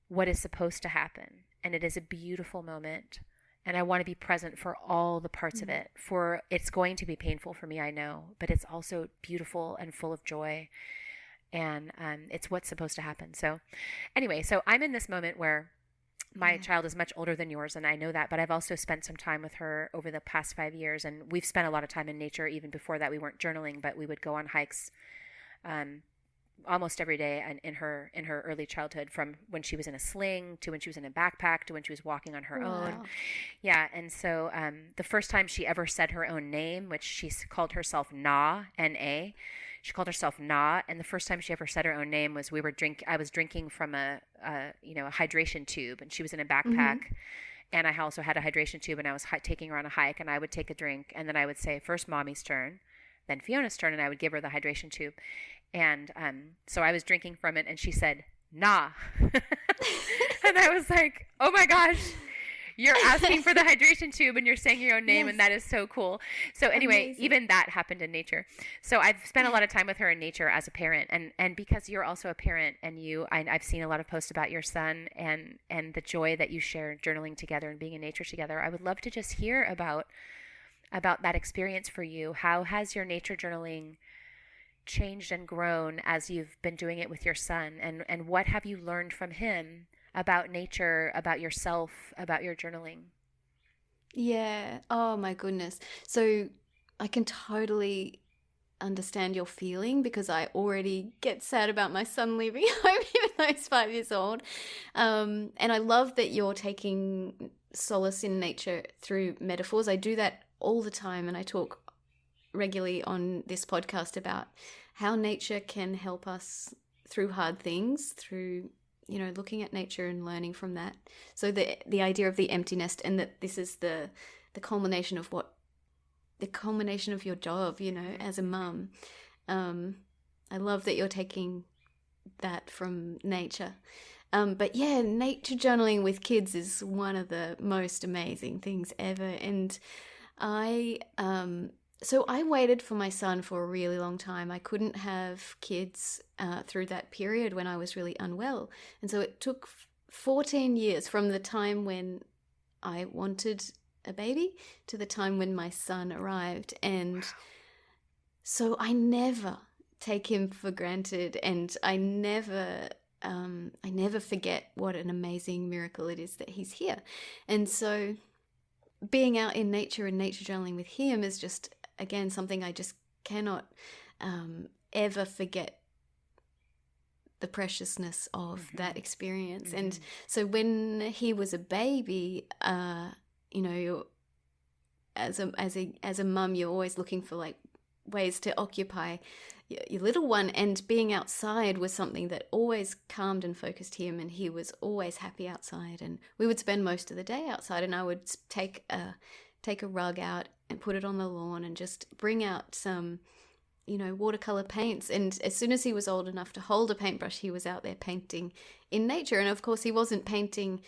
what is supposed to happen. And it is a beautiful moment. And I want to be present for all the parts of it. For it's going to be painful for me, I know, but it's also beautiful and full of joy. And it's what's supposed to happen. So anyway, so I'm in this moment where my child is much older than yours, and I know that, but I've also spent some time with her over the past 5 years, and we've spent a lot of time in nature. Even before that, we weren't journaling, but we would go on hikes almost every day in her early childhood, from when she was in a sling to when she was in a backpack to when she was walking on her own. Yeah, and so the first time she ever said her own name, which she called herself Na, N-A, she called herself Na, and the first time she ever said her own name was I was drinking from a hydration tube, and she was in a backpack, and I also had a hydration tube, and I was taking her on a hike, and I would take a drink, and then I would say, first Mommy's turn, then Fiona's turn, and I would give her the hydration tube, and so I was drinking from it, and she said, "Nah," and I was like, "Oh my gosh, you're asking for the hydration tube and you're saying your own name," and that is so cool. So anyway, even that happened in nature. So I've spent a lot of time with her in nature as a parent, and because you're also a parent, and I've seen a lot of posts about your son and the joy that you share journaling together and being in nature together. I would love to just hear about that experience for you. How has your nature journaling changed and grown as you've been doing it with your son, and what have you learned from him about nature, about yourself, about your journaling? Yeah. Oh my goodness. So I can totally understand your feeling, because I already get sad about my son leaving home, even though he's 5 years old. And I love that you're taking solace in nature through metaphors. I do that all the time, and I talk regularly on this podcast about how nature can help us through hard things, through looking at nature and learning from that. So the idea of the empty nest, and that this is the culmination of your job, as a mum. I love that you're taking that from nature. But yeah, nature journaling with kids is one of the most amazing things ever. And so I waited for my son for a really long time. I couldn't have kids through that period when I was really unwell. And so it took 14 years from the time when I wanted a baby to the time when my son arrived. And so I never take him for granted, and I never forget what an amazing miracle it is that he's here. And so being out in nature and nature journaling with him is just, again, something I just cannot ever forget the preciousness of that experience. And so when he was a baby, as a mum, you're always looking for ways to occupy your little one, and being outside was something that always calmed and focused him, and he was always happy outside. And we would spend most of the day outside, and I would take a rug out and put it on the lawn and just bring out some watercolor paints. And as soon as he was old enough to hold a paintbrush, he was out there painting in nature. And of course he wasn't painting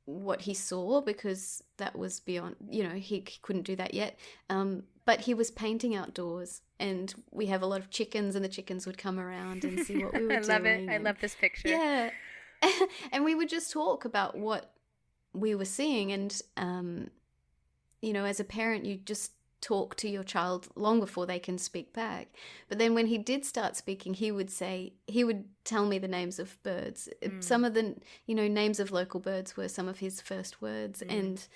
what he saw, because that was beyond, he couldn't do that yet. But he was painting outdoors, and we have a lot of chickens, and the chickens would come around and see what we were doing. I love it. I love this picture. Yeah. And we would just talk about what we were seeing. And, as a parent, you just talk to your child long before they can speak back. But then when he did start speaking, he would tell me the names of birds. Some of the, names of local birds were some of his first words, and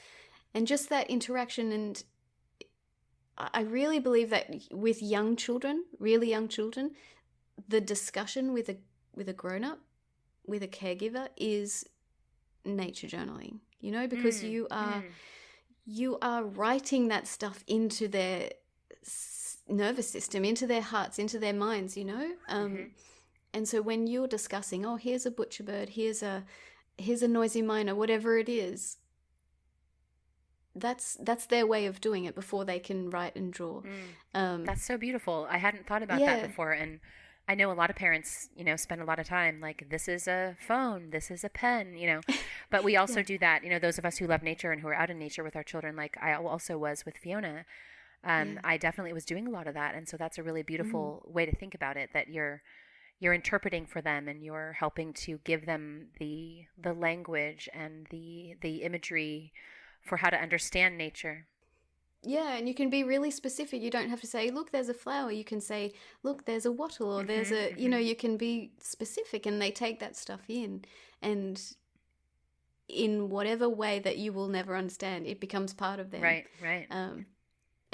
just that interaction. And I really believe that with young children, really young children, the discussion with a grown-up, with a caregiver, is nature journaling, because you are writing that stuff into their nervous system, into their hearts, into their minds, and so when you're discussing, oh, here's a butcher bird, here's a noisy miner, whatever it is, that's their way of doing it before they can write and draw. That's so beautiful. I hadn't thought about that before. And I know a lot of parents, spend a lot of time like, this is a phone, this is a pen, but we also do that, those of us who love nature and who are out in nature with our children, like I also was with Fiona. I definitely was doing a lot of that. And so that's a really beautiful way to think about it, that you're interpreting for them, and you're helping to give them the language and the imagery for how to understand nature. Yeah, and you can be really specific. You don't have to say, look, there's a flower. You can say, look, there's a wattle, or there's a, you can be specific, and they take that stuff in. And in whatever way that you will never understand, it becomes part of them. Right.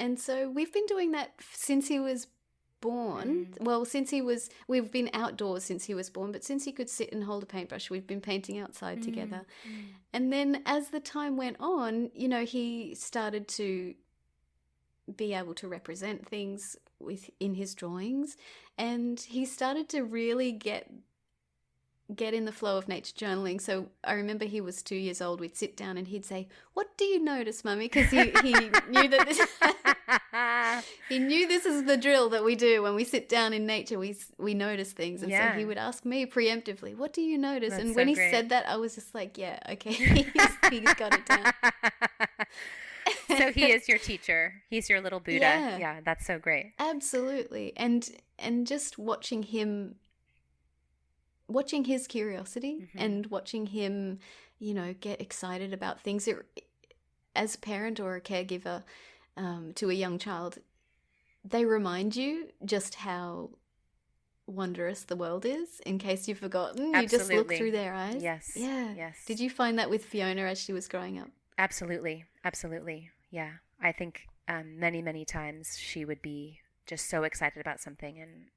And so we've been doing that since he was born. Well, we've been outdoors since he was born, but since he could sit and hold a paintbrush, we've been painting outside together. And then as the time went on, he started to be able to represent things in his drawings, and he started to really get in the flow of nature journaling. So I remember he was 2 years old. We'd sit down and he'd say, "What do you notice, Mummy?" Because he knew that this he knew this is the drill that we do when we sit down in nature. We notice things, and so he would ask me preemptively, "What do you notice?" That's and when so he great. said that, I was just like, "Yeah, okay, he's got it down." So he is your teacher. He's your little Buddha. Yeah, that's so great. Absolutely. And just watching his curiosity and watching him, get excited about things. As a parent or a caregiver to a young child, they remind you just how wondrous the world is. In case you've forgotten, you just look through their eyes. Yes. Yeah. Yes. Did you find that with Fiona as she was growing up? Absolutely. Yeah. I think many, many times she would be just so excited about something,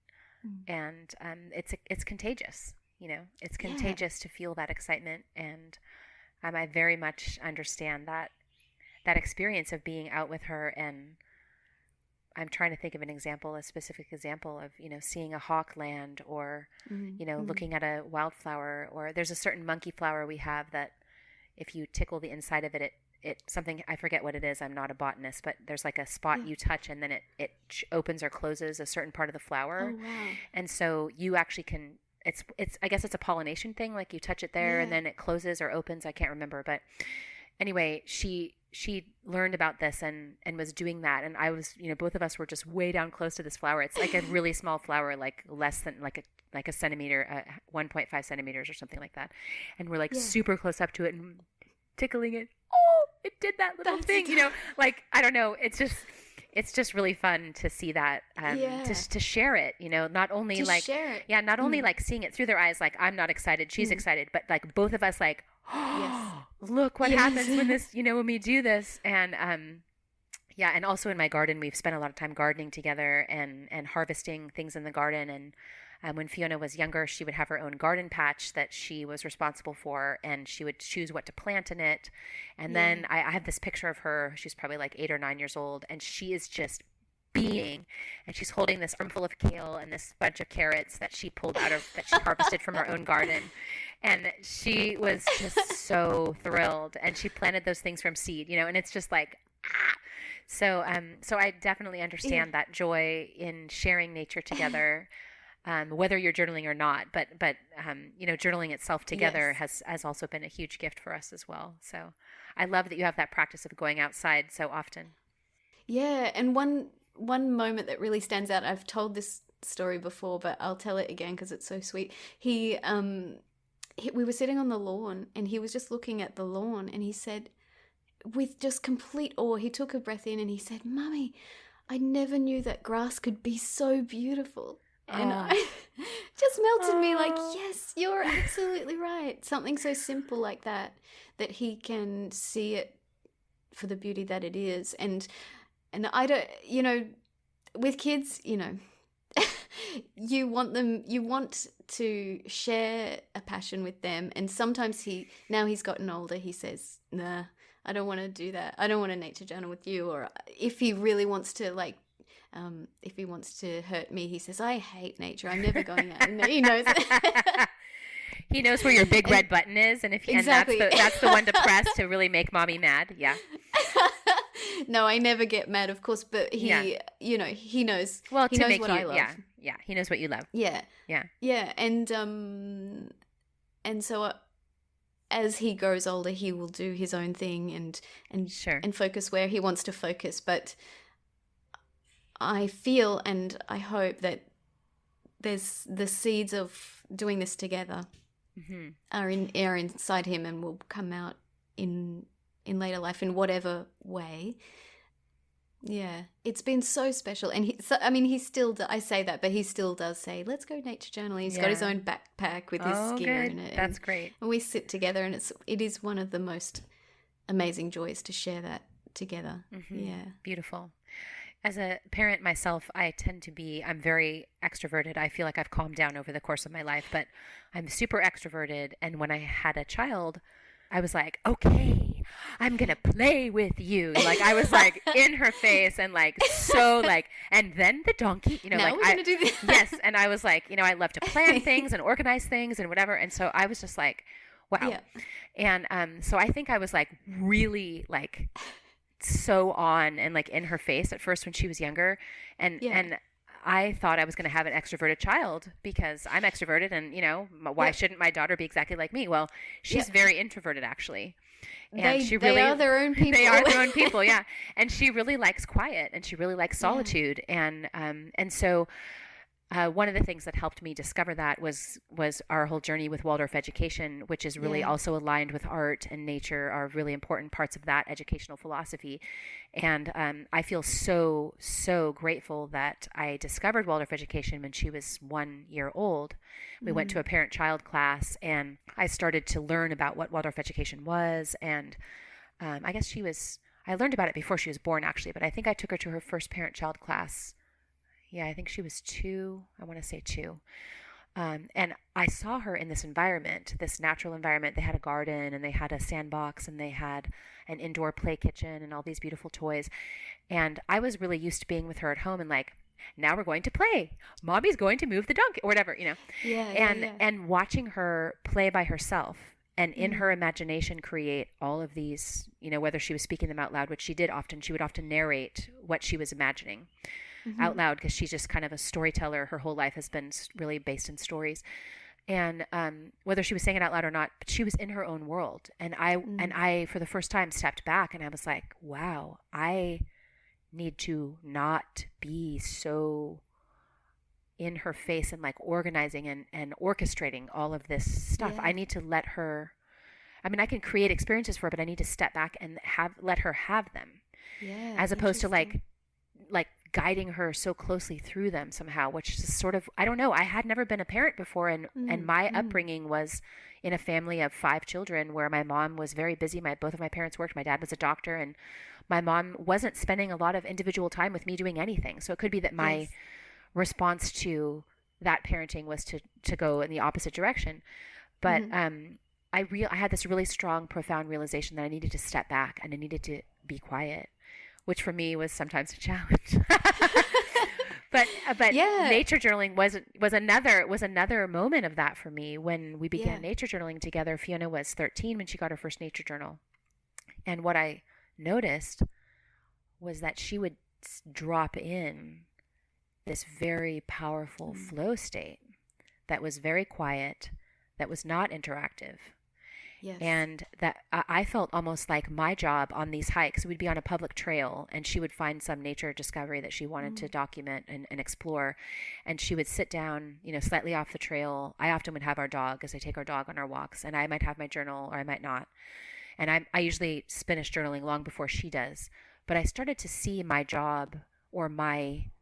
and it's contagious. It's contagious to feel that excitement, and I very much understand that experience of being out with her. And I'm trying to think of a specific example of, seeing a hawk land, or, looking at a wildflower, or there's a certain monkey flower we have that if you tickle the inside of it something, I forget what it is. I'm not a botanist, but there's like a spot you touch, and then it opens or closes a certain part of the flower. Oh, wow. And so you actually can, it's I guess it's a pollination thing. Like you touch it there and then it closes or opens. I can't remember, but anyway, she learned about this and was doing that. And I was, both of us were just way down close to this flower. It's like a really small flower, like less than like a centimeter, 1.5 centimeters or something like that. And we're like super close up to it and tickling it. Oh, it did that little thing, like, I don't know. It's just really fun to see that, to share it, not only to like, share it. not only like seeing it through their eyes, like I'm not excited, she's excited, but like both of us like, look what happens when this, when we do this. And, and also in my garden, we've spent a lot of time gardening together and harvesting things in the garden. And when Fiona was younger, she would have her own garden patch that she was responsible for, and she would choose what to plant in it. And then I have this picture of her. She's probably like 8 or 9 years old, and she is just being, and she's holding this armful of kale and this bunch of carrots that she harvested from her own garden. And she was just so thrilled, and she planted those things from seed, and it's just like, So I definitely understand that joy in sharing nature together. Whether you're journaling or not, but journaling itself together has also been a huge gift for us as well. So I love that you have that practice of going outside so often. Yeah, and one moment that really stands out, I've told this story before, but I'll tell it again because it's so sweet. We were sitting on the lawn, and he was just looking at the lawn, and he said, with just complete awe, he took a breath in and he said, "Mummy, I never knew that grass could be so beautiful." And I just melted me like, yes, you're absolutely right. Something so simple like that he can see it for the beauty that it is. And I don't, with kids, you want to share a passion with them. And sometimes now he's gotten older, he says, "Nah, I don't want to do that. I don't want to nature journal with you." Or if he really wants to, like, if he wants to hurt me, he says, "I hate nature. I'm never going out." And he knows. He knows where your big red button is, and exactly. and that's the one to press to really make mommy mad. Yeah. No, I never get mad, of course, but he knows. Well, he knows what I love. Yeah, he knows what you love. Yeah, and so as he grows older, he will do his own thing and sure. and focus where he wants to focus. But I feel and I hope that there's the seeds of doing this together are inside him and will come out in later life in whatever way. Yeah, it's been so special. And he still I say that, but he still does say, "Let's go nature journaling." He's got his own backpack with his gear in it. That's great. And we sit together, and it is one of the most amazing joys to share that together. Yeah. Beautiful. As a parent myself, I'm very extroverted. I feel like I've calmed down over the course of my life, but I'm super extroverted. And when I had a child, I was like, "Okay, I'm going to play with you." Like, I was like in her face and like, so like, and then the donkey, now like, we're going to do this. Yes. And I was like, I love to plan things and organize things and whatever. And so I was just like, wow. Yeah. And so I think I was like really like so on and like in her face at first when she was younger. And I thought I was going to have an extroverted child because I'm extroverted and, why shouldn't my daughter be exactly like me? Well, she's very introverted actually. And they are their own people. They are their own people, yeah. And she really likes quiet and she really likes solitude. And so one of the things that helped me discover that was our whole journey with Waldorf education, which is really also aligned with art and nature, are really important parts of that educational philosophy. And I feel so, so grateful that I discovered Waldorf education when she was 1 year old. We went to a parent-child class, and I started to learn about what Waldorf education was. And I guess I learned about it before she was born, actually, but I think I took her to her first parent-child class. Yeah, I think she was 2. I want to say 2. And I saw her in this environment, this natural environment. They had a garden and they had a sandbox and they had an indoor play kitchen and all these beautiful toys. And I was really used to being with her at home and like, now we're going to play. Mommy's going to move the donkey or whatever, And watching her play by herself and in her imagination create all of these, whether she was speaking them out loud, which she did often, she would often narrate what she was imagining out loud because she's just kind of a storyteller. Her whole life has been really based in stories. And whether she was saying it out loud or not, but she was in her own world. And I for the first time stepped back and I was like, wow, I need to not be so in her face and like organizing and orchestrating all of this stuff. I need to let her, I can create experiences for her, but I need to step back and let her have them. Yeah. As opposed to like guiding her so closely through them somehow, which is sort of, I don't know. I had never been a parent before. And my upbringing was in a family of 5 children where my mom was very busy. Both of my parents worked. My dad was a doctor and my mom wasn't spending a lot of individual time with me doing anything. So it could be that my response to that parenting was to go in the opposite direction. But I had this really strong, profound realization that I needed to step back and I needed to be quiet, which for me was sometimes a challenge. but nature journaling was another moment of that for me when we began nature journaling together. Fiona was 13 when she got her first nature journal. And what I noticed was that she would drop in this very powerful flow state that was very quiet, that was not interactive. Yes. And that I felt almost like my job on these hikes, we'd be on a public trail and she would find some nature discovery that she wanted to document and explore. And she would sit down, slightly off the trail. I often would have our dog as I take our dog on our walks, and I might have my journal or I might not. And I usually finish journaling long before she does. But I started to see my job or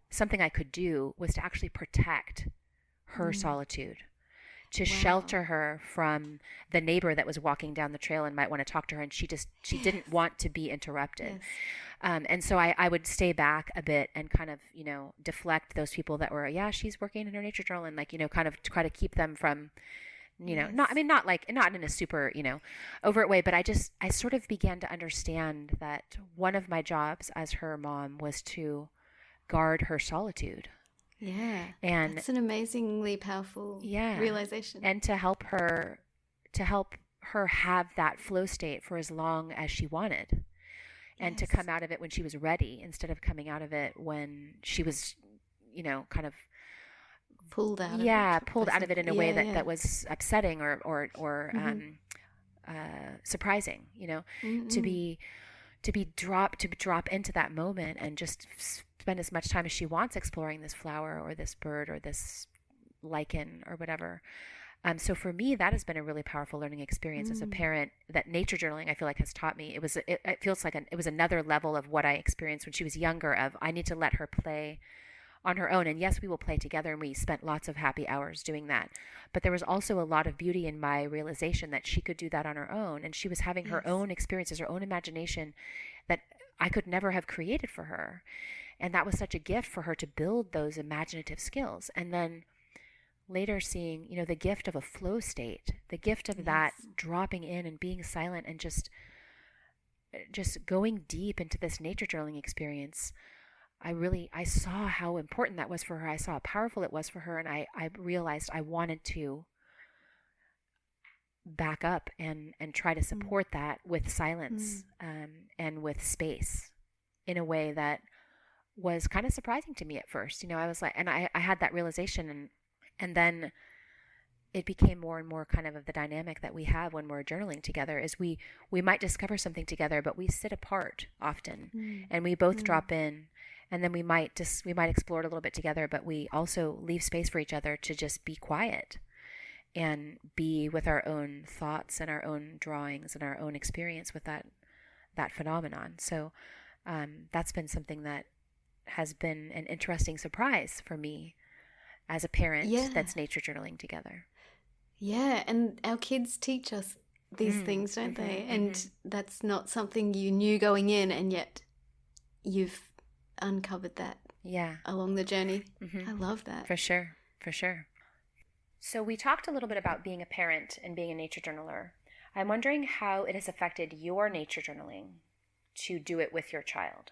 something I could do was to actually protect her solitude, to shelter her from the neighbor that was walking down the trail and might want to talk to her. And she didn't want to be interrupted. And so I would stay back a bit and kind of, deflect those people that were, she's working in her nature journal, and like, kind of try to keep them from, not in a super, overt way, but I sort of began to understand that one of my jobs as her mom was to guard her solitude. Yeah. And that's an amazingly powerful realization. And to help her have that flow state for as long as she wanted. And to come out of it when she was ready, instead of coming out of it when she was, kind of pulled out of it. Pulled out of it in a way that was upsetting or surprising, to drop into that moment and just spend as much time as she wants exploring this flower or this bird or this lichen or whatever. So for me, that has been a really powerful learning experience as a parent, that nature journaling, I feel like, has taught me. It feels like it was another level of what I experienced when she was younger, of I need to let her play on her own. And yes, we will play together, and we spent lots of happy hours doing that. But there was also a lot of beauty in my realization that she could do that on her own. And she was having her own experiences, her own imagination that I could never have created for her. And that was such a gift for her to build those imaginative skills. And then later seeing, the gift of a flow state, the gift of that dropping in and being silent and just going deep into this nature journaling experience. I saw how important that was for her. I saw how powerful it was for her. And I realized I wanted to back up and try to support that with silence and with space in a way that was kind of surprising to me at first. I was like, and I had that realization, and then it became more and more kind of the dynamic that we have when we're journaling together, is we might discover something together, but we sit apart often, and we both drop in, and then we might explore it a little bit together, but we also leave space for each other to just be quiet and be with our own thoughts and our own drawings and our own experience with that phenomenon. So that's been something that has been an interesting surprise for me as a parent that's nature journaling together. Yeah, and our kids teach us these things, don't they? And that's not something you knew going in, and yet you've uncovered that along the journey. I love that. For sure. So we talked a little bit about being a parent and being a nature journaler. I'm wondering how it has affected your nature journaling to do it with your child.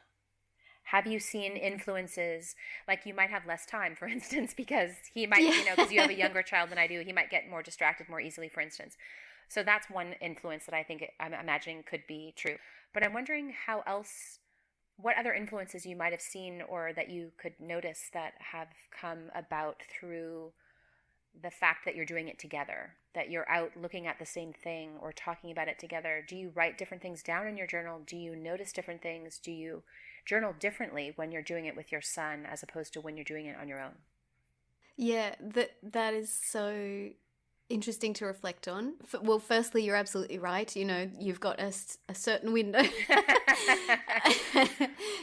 Have you seen influences, like you might have less time, for instance, because he might, because you have a younger child than I do, he might get more distracted more easily, for instance. So that's one influence that I'm imagining could be true. But I'm wondering what other influences you might have seen or that you could notice that have come about through the fact that you're doing it together, that you're out looking at the same thing or talking about it together. Do you write different things down in your journal? Do you notice different things? Do you journal differently when you're doing it with your son as opposed to when you're doing it on your own? Yeah, that is so interesting to reflect on. Well, firstly, you're absolutely right. You've got a certain window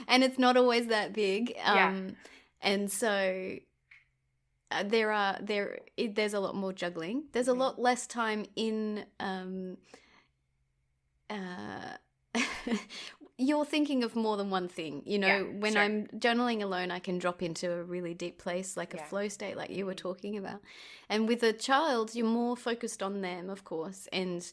and it's not always that big. And so there's a lot more juggling. There's a lot less time in you're thinking of more than one thing. When I'm journaling alone, I can drop into a really deep place, like a flow state, like you were talking about. And with a child, you're more focused on them, of course, and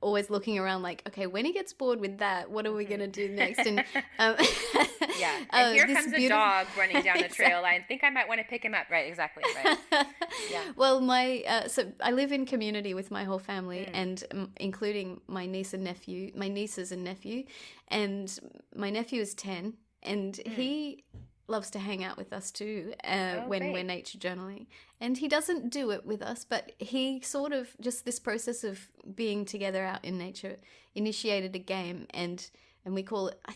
always looking around like, okay, when he gets bored with that, what are we going to do next? And and here comes a dog running down the trail. I think I might want to pick him up. Right, exactly. Right. Yeah. Well, so I live in community with my whole family, and including my nieces and nephew, and my nephew is 10, and he loves to hang out with us too when we're nature journaling. And he doesn't do it with us, but he sort of, just this process of being together out in nature, initiated a game, and we call it, I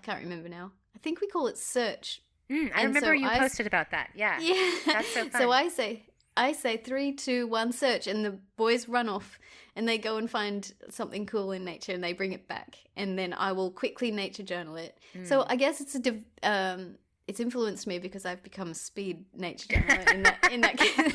can't remember now, I think we call it Search. I remember you posted about that. Yeah. Yeah. That's so fun. So I say, I say 3, 2, 1, search, and the boys run off and they go and find something cool in nature and they bring it back, and then I will quickly nature journal it. So I guess it's influenced me because I've become a speed nature journaler in that case.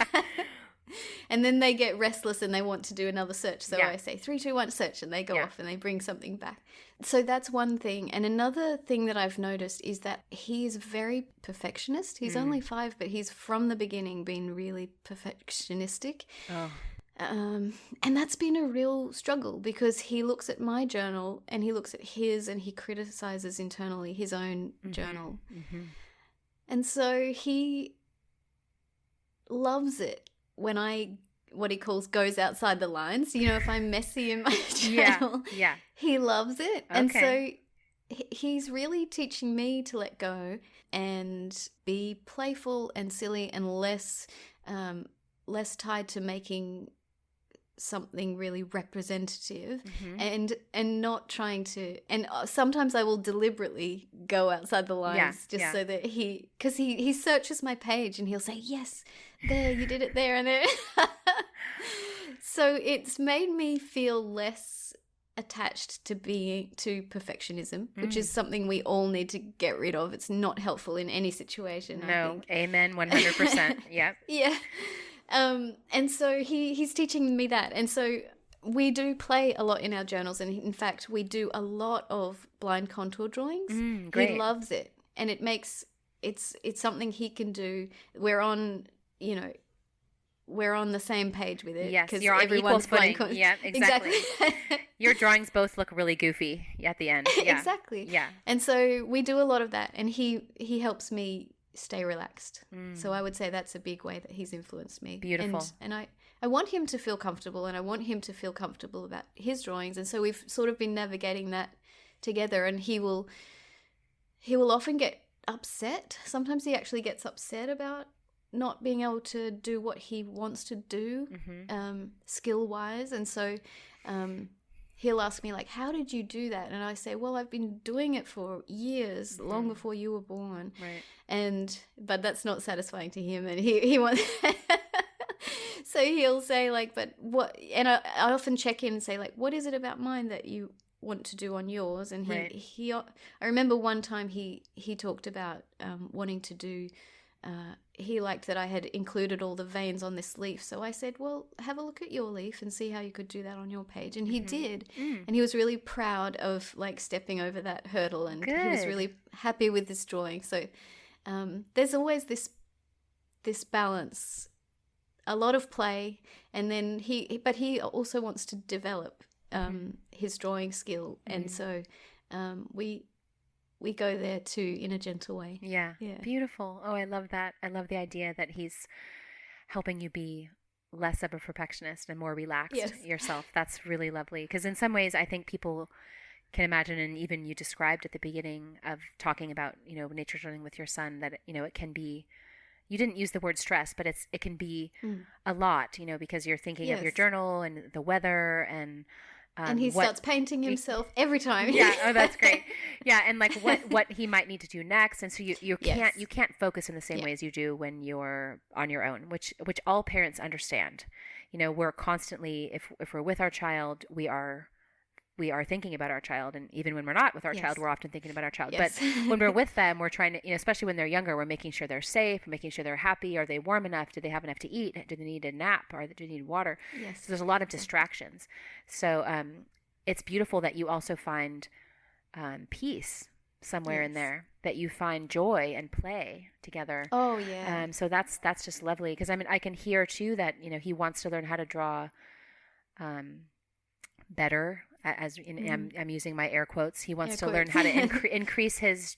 And then they get restless and they want to do another search. So I say 3, 2, 1, search, and they go off and they bring something back. So that's one thing. And another thing that I've noticed is that he's very perfectionist. He's only 5, but he's from the beginning been really perfectionistic. Oh. And that's been a real struggle because he looks at my journal and he looks at his and he criticizes internally his own journal. Mm-hmm. And so he loves it when I, what he calls, goes outside the lines. You know, if I'm messy in my journal, he loves it. Okay. And so he's really teaching me to let go and be playful and silly and less tied to making something really representative, and not trying to, and sometimes I will deliberately go outside the lines so that because he searches my page and he'll say, yes, there, you did it there and there. So it's made me feel less attached to perfectionism, which is something we all need to get rid of. It's not helpful in any situation. No, I think. Amen, 100%. Yep. Yeah. And so he's teaching me that. And so we do play a lot in our journals. And in fact, we do a lot of blind contour drawings. Great. He loves it. And it makes, it's something he can do. We're on the same page with it. Yes, you're on equal footing. Yeah, exactly. Your drawings both look really goofy at the end. Yeah. Exactly. Yeah. And so we do a lot of that. And he helps me stay relaxed. So I would say that's a big way that he's influenced me. Beautiful. And I want him to feel comfortable, and I want him to feel comfortable about his drawings. And so we've sort of been navigating that together, and he will often get upset. Sometimes he actually gets upset about not being able to do what he wants to do, skill-wise. And so he'll ask me, like, how did you do that? And I say, well, I've been doing it for years, long before you were born. Right. But that's not satisfying to him, and he wants so he'll say, like, but what? And I often check in and say, like, what is it about mine that you want to do on yours? And I remember one time he talked about wanting to do, he liked that I had included all the veins on this leaf. So I said, well, have a look at your leaf and see how you could do that on your page. And he did. And he was really proud of, like, stepping over that hurdle, and he was really happy with this drawing. So there's always this balance, a lot of play, and then but he also wants to develop his drawing skill. And so we go there too, in a gentle way. Yeah. Beautiful. Oh, I love that. I love the idea that he's helping you be less of a perfectionist and more relaxed yourself. That's really lovely. Because in some ways, I think people can imagine, and even you described at the beginning of talking about, nature journaling with your son, that, it can be, you didn't use the word stress, but it can be a lot, because you're thinking of your journal and the weather and he starts painting himself every time. Yeah. Oh, that's great. Yeah. And like what he might need to do next. And so you can't focus in the same way as you do when you're on your own, which all parents understand. We're constantly, if we're with our child, we are thinking about our child. And even when we're not with our child, we're often thinking about our child. Yes. But when we're with them, we're trying to, especially when they're younger, we're making sure they're safe, making sure they're happy. Are they warm enough? Do they have enough to eat? Do they need a nap? Or do they need water? Yes. So there's a lot of distractions. So it's beautiful that you also find peace somewhere in there, that you find joy and play together. Oh, yeah. So that's just lovely. Because, I can hear, too, that, he wants to learn how to draw better. I'm using my air quotes. He wants to learn how to increase his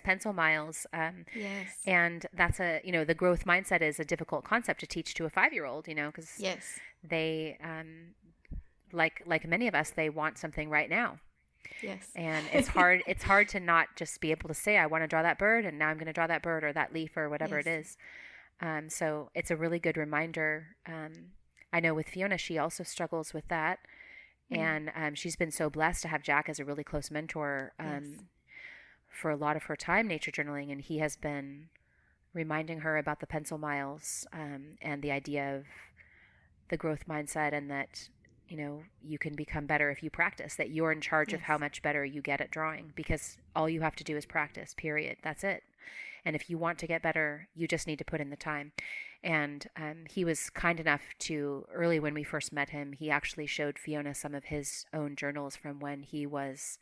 pencil miles. Yes. And that's the growth mindset is a difficult concept to teach to a 5-year-old, because they, like many of us, they want something right now. Yes. And it's hard to not just be able to say, I want to draw that bird, and now I'm going to draw that bird or that leaf or whatever it is. So it's a really good reminder. I know with Fiona, she also struggles with that. And she's been so blessed to have Jack as a really close mentor for a lot of her time nature journaling. And he has been reminding her about the pencil miles, and the idea of the growth mindset, and that, you can become better if you practice, that you're in charge of how much better you get at drawing, because all you have to do is practice, period. That's it. And if you want to get better, you just need to put in the time. And he was kind enough to, early when we first met him, he actually showed Fiona some of his own journals from when he was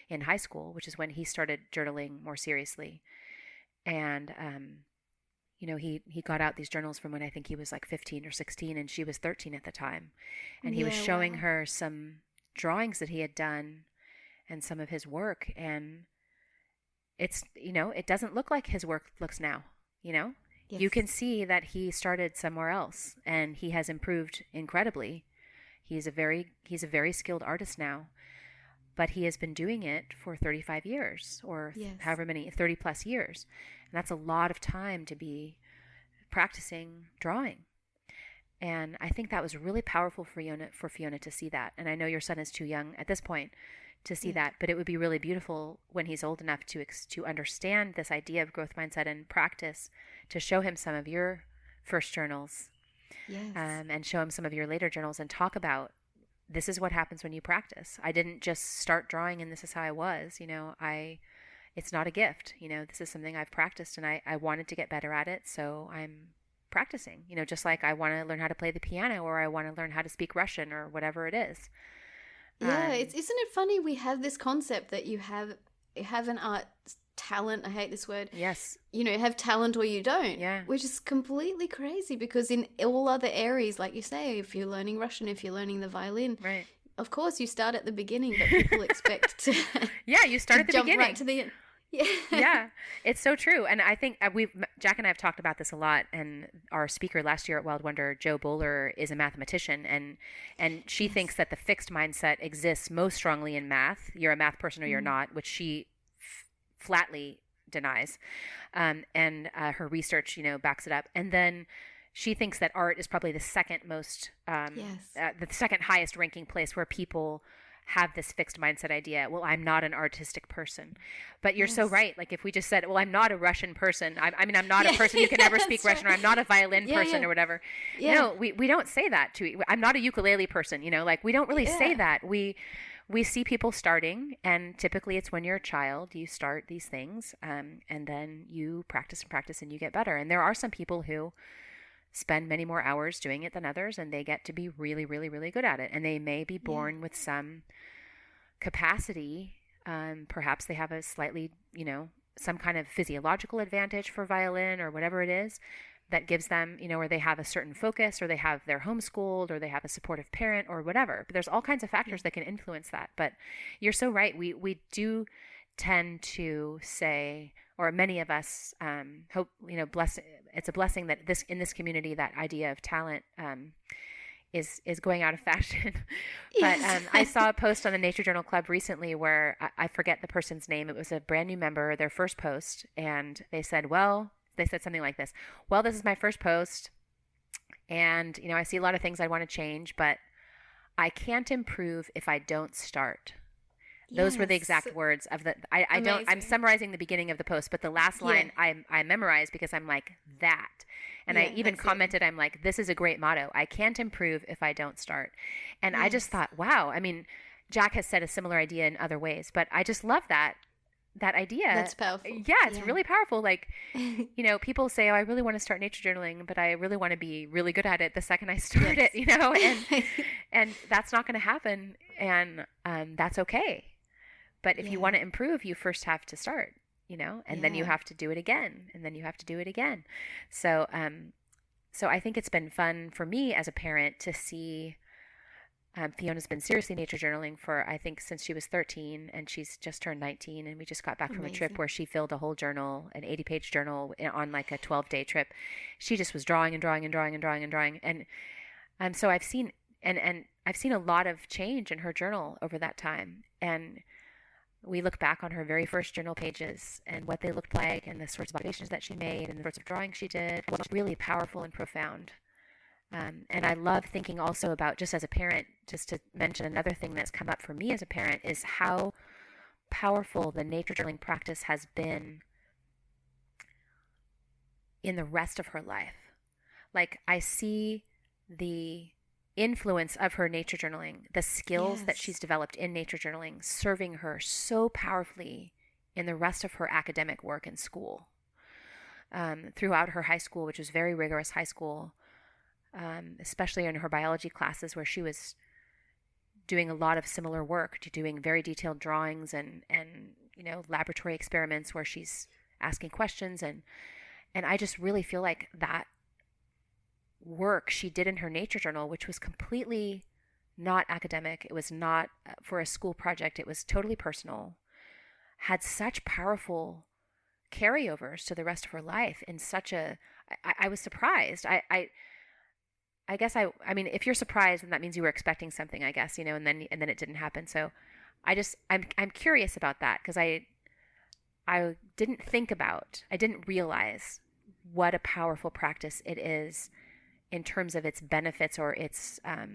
in high school, which is when he started journaling more seriously. And, he got out these journals from when I think he was like 15 or 16, and she was 13 at the time. And he was showing her some drawings that he had done and some of his work. And it's, it doesn't look like his work looks now, Yes. You can see that he started somewhere else, and he has improved incredibly. He's a very skilled artist now, but he has been doing it for 35 years or however many, 30 plus years. And that's a lot of time to be practicing drawing. And I think that was really powerful for Fiona to see that. And I know your son is too young at this point to see that, but it would be really beautiful when he's old enough to understand this idea of growth mindset and practice, to show him some of your first journals, and show him some of your later journals, and talk about, this is what happens when you practice. I didn't just start drawing and this is how I was. It's not a gift. This is something I've practiced, and I wanted to get better at it, so I'm practicing. Just like I want to learn how to play the piano, or I want to learn how to speak Russian, or whatever it is. Yeah, isn't it funny? We have this concept that you have an art talent. I hate this word. Yes. You have talent or you don't. Yeah. Which is completely crazy, because in all other areas, like you say, if you're learning Russian, if you're learning the violin, right, of course you start at the beginning, but people expect to you start at the beginning. Right to the end. Yeah, it's so true. And I think Jack and I have talked about this a lot. And our speaker last year at Wild Wonder, Jo Bowler, is a mathematician, and she thinks that the fixed mindset exists most strongly in math. You're a math person or you're not, which she flatly denies. And her research, backs it up. And then she thinks that art is probably the second most, the second highest ranking place where people have this fixed mindset idea. Well, I'm not an artistic person. But you're so right. Like, if we just said, well, I'm not a Russian person. I'm not a person who can ever speak Russian, or I'm not a violin person or whatever. Yeah. No, we don't say that I'm not a ukulele person, like, we don't really say that. We see people starting, and typically it's when you're a child, you start these things, and then you practice and practice and you get better. And there are some people who spend many more hours doing it than others, and they get to be really, really, really good at it. And they may be born with some capacity. Perhaps they have a slightly, some kind of physiological advantage for violin, or whatever it is that gives them, or they have a certain focus, or they're homeschooled, or they have a supportive parent, or whatever. But there's all kinds of factors that can influence that. But you're so right. We do tend to say, or many of us hope, it's a blessing that in this community, that idea of talent is going out of fashion. But I saw a post on the Nature Journal Club recently where I forget the person's name. It was a brand new member, their first post, and they said something like this: well, this is my first post, and I see a lot of things I want to change, but I can't improve if I don't start. Those were the exact words of the. I'm summarizing the beginning of the post, but the last line I memorized, because I'm like, that. And I even commented, I'm like, this is a great motto. I can't improve if I don't start. And I just thought, wow. I mean, Jack has said a similar idea in other ways, but I just love that idea. That's powerful. Yeah, it's really powerful. Like, people say, oh, I really want to start nature journaling, but I really want to be really good at it the second I start it, and that's not going to happen. And that's okay. But if you want to improve, you first have to start, and then you have to do it again, and then you have to do it again. So I think it's been fun for me as a parent to see Fiona's been seriously nature journaling for, I think, since she was 13, and she's just turned 19, and we just got back from a trip where she filled a whole journal, an 80-page journal, on like a 12-day trip. She just was drawing and drawing and drawing and drawing and drawing. And so I've seen a lot of change in her journal over that time. And we look back on her very first journal pages and what they looked like, and the sorts of observations that she made, and the sorts of drawings she did, was really powerful and profound. And I love thinking also about, just as a parent, just to mention another thing that's come up for me as a parent, is how powerful the nature journaling practice has been in the rest of her life. Like, I see the influence of her nature journaling, the skills that she's developed in nature journaling, serving her so powerfully in the rest of her academic work in school. Throughout her high school, which was very rigorous high school, especially in her biology classes, where she was doing a lot of similar work, to doing very detailed drawings and laboratory experiments where she's asking questions, and I just really feel like that work she did in her nature journal, which was completely not academic, it was not for a school project, it was totally personal, had such powerful carryovers to the rest of her life in such a, I was surprised. I guess I mean, if you're surprised, then that means you were expecting something, I guess, and then it didn't happen. So I'm curious about that, because I didn't realize what a powerful practice it is in terms of its benefits, or its, I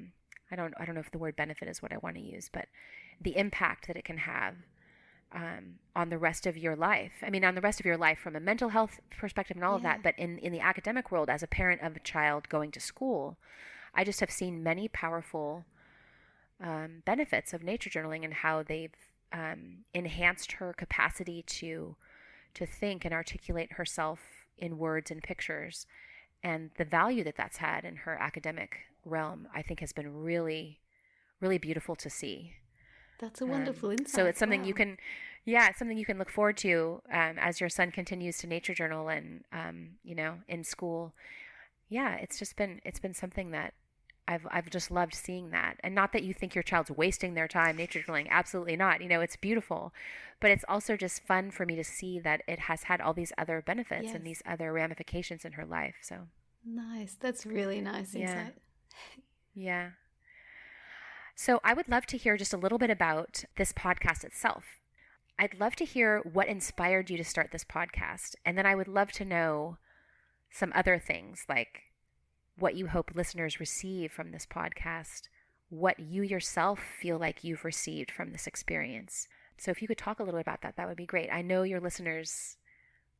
don't know if the word benefit is what I want to use, but the impact that it can have on the rest of your life. I mean, on the rest of your life from a mental health perspective and all of that, but in the academic world, as a parent of a child going to school, I just have seen many powerful benefits of nature journaling, and how they've enhanced her capacity to think and articulate herself in words and pictures. And the value that that's had in her academic realm, I think, has been really, really beautiful to see. That's a wonderful insight. So it's something you can, it's something you can look forward to as your son continues to nature journal and, in school. Yeah, it's been something that I've just loved seeing that. And not that you think your child's wasting their time nature journaling. Absolutely not. It's beautiful. But it's also just fun for me to see that it has had all these other benefits and these other ramifications in her life. So nice. That's really nice insight. Yeah. So I would love to hear just a little bit about this podcast itself. I'd love to hear what inspired you to start this podcast. And then I would love to know some other things, like what you hope listeners receive from this podcast, what you yourself feel like you've received from this experience. So if you could talk a little bit about that, that would be great. I know your listeners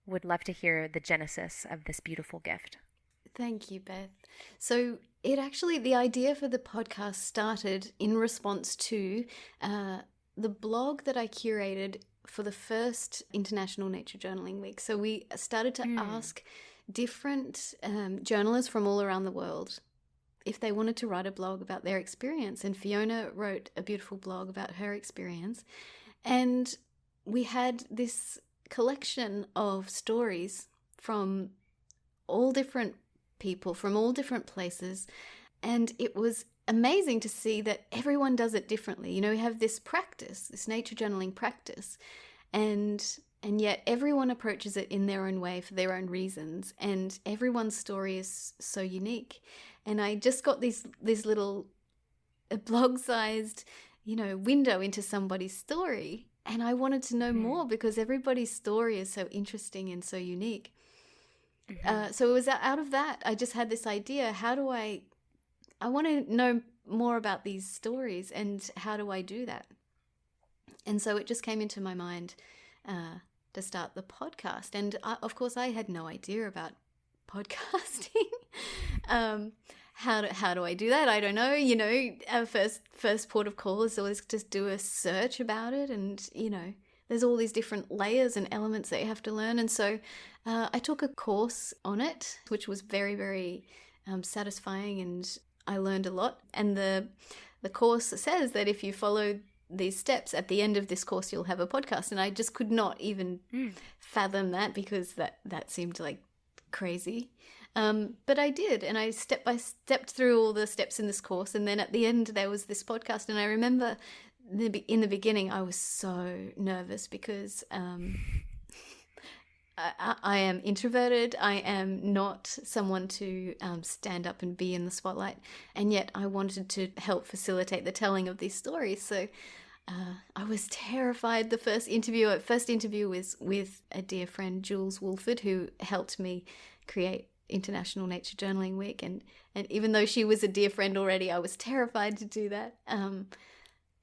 would love to hear the genesis of this beautiful gift. Thank you, Beth. So the idea for the podcast started in response to the blog that I curated for the first International Nature Journaling Week. So we started to ask different journalists from all around the world if they wanted to write a blog about their experience. And Fiona wrote a beautiful blog about her experience. And we had this collection of stories from all different people, from all different places. And it was amazing to see that everyone does it differently. We have this practice, this nature journaling practice, and yet everyone approaches it in their own way for their own reasons, and everyone's story is so unique. And I just got this little blog-sized, window into somebody's story, and I wanted to know more, because everybody's story is so interesting and so unique. So it was out of that, I just had this idea, I want to know more about these stories, and how do I do that? And so it just came into my mind to start the podcast. And of course, I had no idea about podcasting. How do I do that? I don't know. Our first port of call is always just do a search about it, and there's all these different layers and elements that you have to learn. And so I took a course on it, which was very, very satisfying, and I learned a lot. And the course says that if you follow these steps, at the end of this course you'll have a podcast. And I just could not even fathom that, because that seemed like crazy. But I did, and I step by step through all the steps in this course, and then at the end there was this podcast. And I remember in the beginning I was so nervous, because I am introverted. I am not someone to stand up and be in the spotlight, and yet I wanted to help facilitate the telling of these stories. So I was terrified. The first interview was with a dear friend, Jules Wolford, who helped me create International Nature Journaling Week, and even though she was a dear friend already, I was terrified to do that.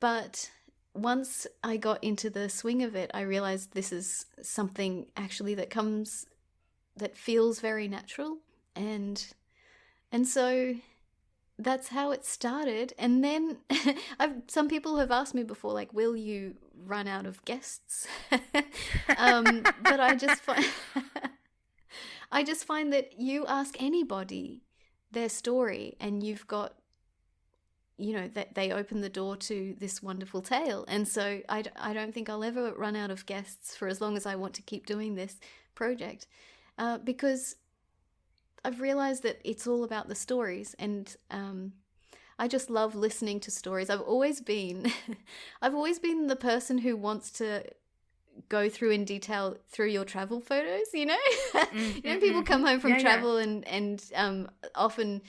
But once I got into the swing of it, I realized this is something actually that comes that feels very natural. And so that's how it started. And then some people have asked me before, like, will you run out of guests? But I just find that you ask anybody their story and you've got, that they open the door to this wonderful tale. And so I don't think I'll ever run out of guests for as long as I want to keep doing this project, because I've realized that it's all about the stories. And I just love listening to stories. I've always been the person who wants to go through in detail through your travel photos, people come home from travel and often,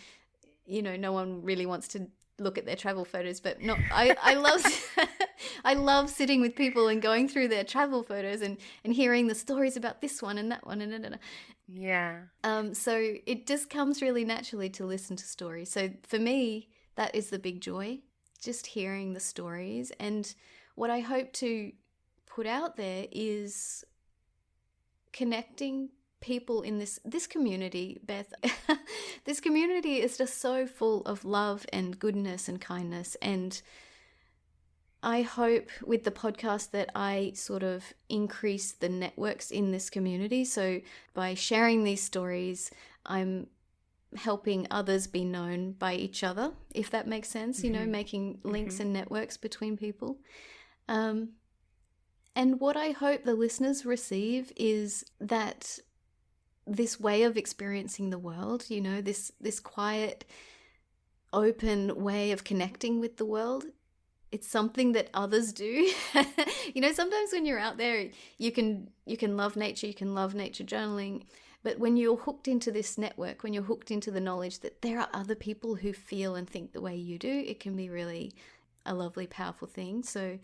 no one really wants to look at their travel photos, but I love I love sitting with people and going through their travel photos and hearing the stories about this one and that one and so it just comes really naturally to listen to stories. So for me, that is the big joy, just hearing the stories. And what I hope to put out there is connecting people in this community, Beth. This community is just so full of love and goodness and kindness. And I hope with the podcast that I sort of increase the networks in this community. So by sharing these stories, I'm helping others be known by each other, if that makes sense, making links and networks between people. And what I hope the listeners receive is that this way of experiencing the world, this quiet, open way of connecting with the world, it's something that others do. Sometimes when you're out there, you can love nature, you can love nature journaling, but when you're hooked into this network, when you're hooked into the knowledge that there are other people who feel and think the way you do, it can be really a lovely, powerful thing. So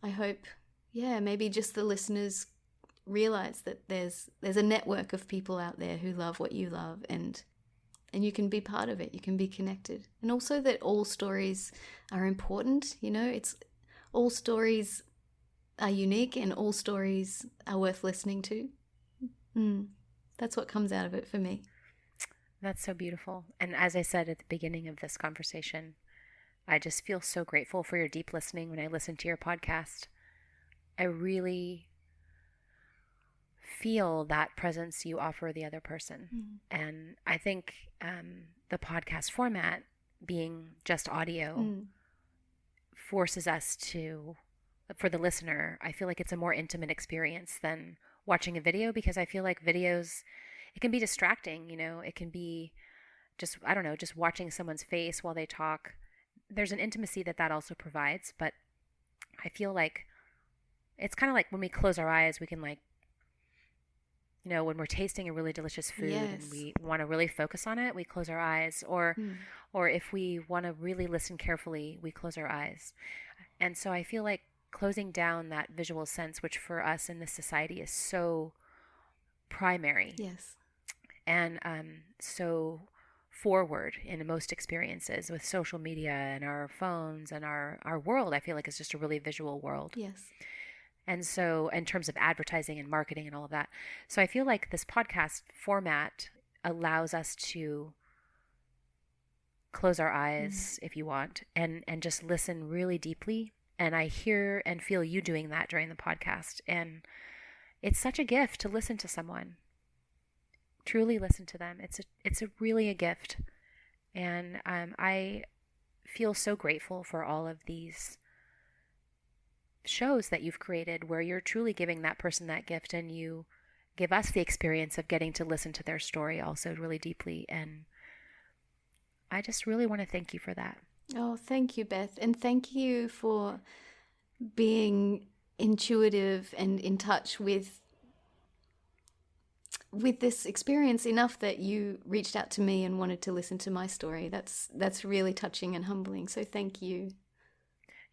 I hope, maybe just the listeners realize that there's a network of people out there who love what you love, and you can be part of it, you can be connected. And also that all stories are important, it's all stories are unique and all stories are worth listening to. That's what comes out of it for me. That's so beautiful. And as I said at the beginning of this conversation, I just feel so grateful for your deep listening when I listen to your podcast. I really feel that presence you offer the other person. And I think the podcast format, being just audio, forces us to, for the listener, I feel like it's a more intimate experience than watching a video, because I feel like videos, it can be distracting, it can be just, just watching someone's face while they talk. There's an intimacy that also provides, but I feel like it's kind of like when we close our eyes, we can when we're tasting a really delicious food and we want to really focus on it, we close our eyes. Or if we want to really listen carefully, we close our eyes. And so I feel like closing down that visual sense, which for us in this society is so primary. Yes. And so forward in most experiences with social media and our phones and our world, I feel like it's just a really visual world. Yes. And so in terms of advertising and marketing and all of that. So I feel like this podcast format allows us to close our eyes, if you want, and just listen really deeply. And I hear and feel you doing that during the podcast. And it's such a gift to listen to someone. Truly listen to them. It's really a gift. And I feel so grateful for all of these shows that you've created where you're truly giving that person that gift, and you give us the experience of getting to listen to their story also really deeply. And I just really want to thank you for that. Oh, thank you, Beth. And thank you for being intuitive and in touch with this experience enough that you reached out to me and wanted to listen to my story. That's really touching and humbling. So thank you.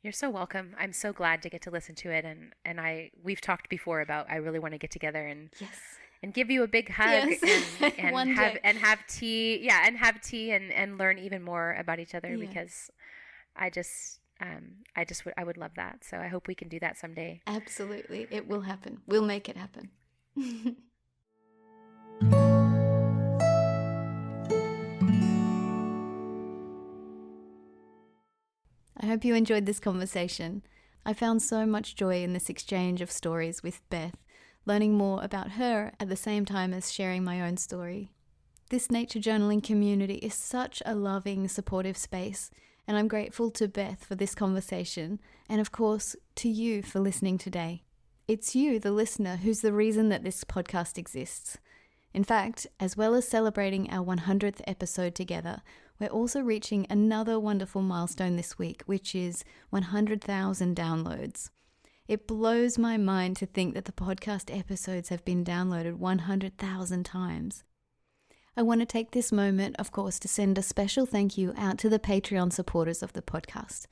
You're so welcome. I'm so glad to get to listen to it. And we've talked before about, I really want to get together and give you a big hug and have tea. Yeah. And have tea and learn even more about each other, because I would love that. So I hope we can do that someday. Absolutely. It will happen. We'll make it happen. hope you enjoyed this conversation. I found so much joy in this exchange of stories with Beth, learning more about her at the same time as sharing my own story. This nature journaling community is such a loving, supportive space, and I'm grateful to Beth for this conversation, and of course, to you for listening today. It's you, the listener, who's the reason that this podcast exists. In fact, as well as celebrating our 100th episode together, we're also reaching another wonderful milestone this week, which is 100,000 downloads. It blows my mind to think that the podcast episodes have been downloaded 100,000 times. I want to take this moment, of course, to send a special thank you out to the Patreon supporters of the podcast.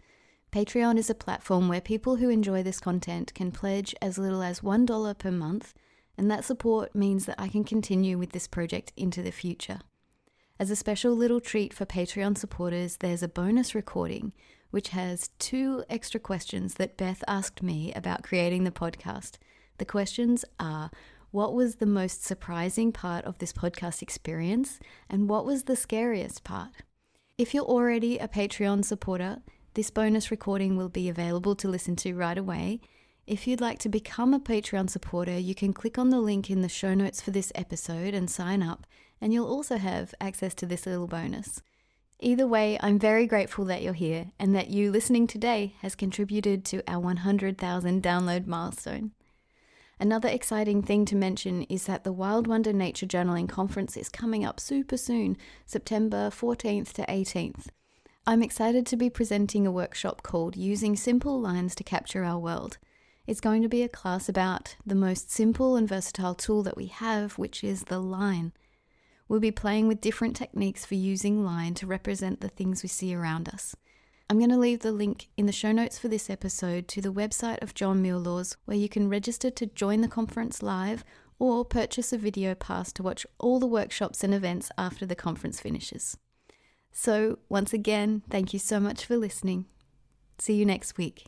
Patreon is a platform where people who enjoy this content can pledge as little as $1 per month, and that support means that I can continue with this project into the future. As a special little treat for Patreon supporters, there's a bonus recording which has 2 extra questions that Beth asked me about creating the podcast. The questions are, what was the most surprising part of this podcast experience, and what was the scariest part? If you're already a Patreon supporter, this bonus recording will be available to listen to right away. If you'd like to become a Patreon supporter, you can click on the link in the show notes for this episode and sign up, and you'll also have access to this little bonus. Either way, I'm very grateful that you're here and that you listening today has contributed to our 100,000 download milestone. Another exciting thing to mention is that the Wild Wonder Nature Journaling Conference is coming up super soon, September 14th to 18th. I'm excited to be presenting a workshop called Using Simple Lines to Capture Our World. It's going to be a class about the most simple and versatile tool that we have, which is the line. We'll be playing with different techniques for using line to represent the things we see around us. I'm going to leave the link in the show notes for this episode to the website of John Muirlaws, where you can register to join the conference live or purchase a video pass to watch all the workshops and events after the conference finishes. So, once again, thank you so much for listening. See you next week.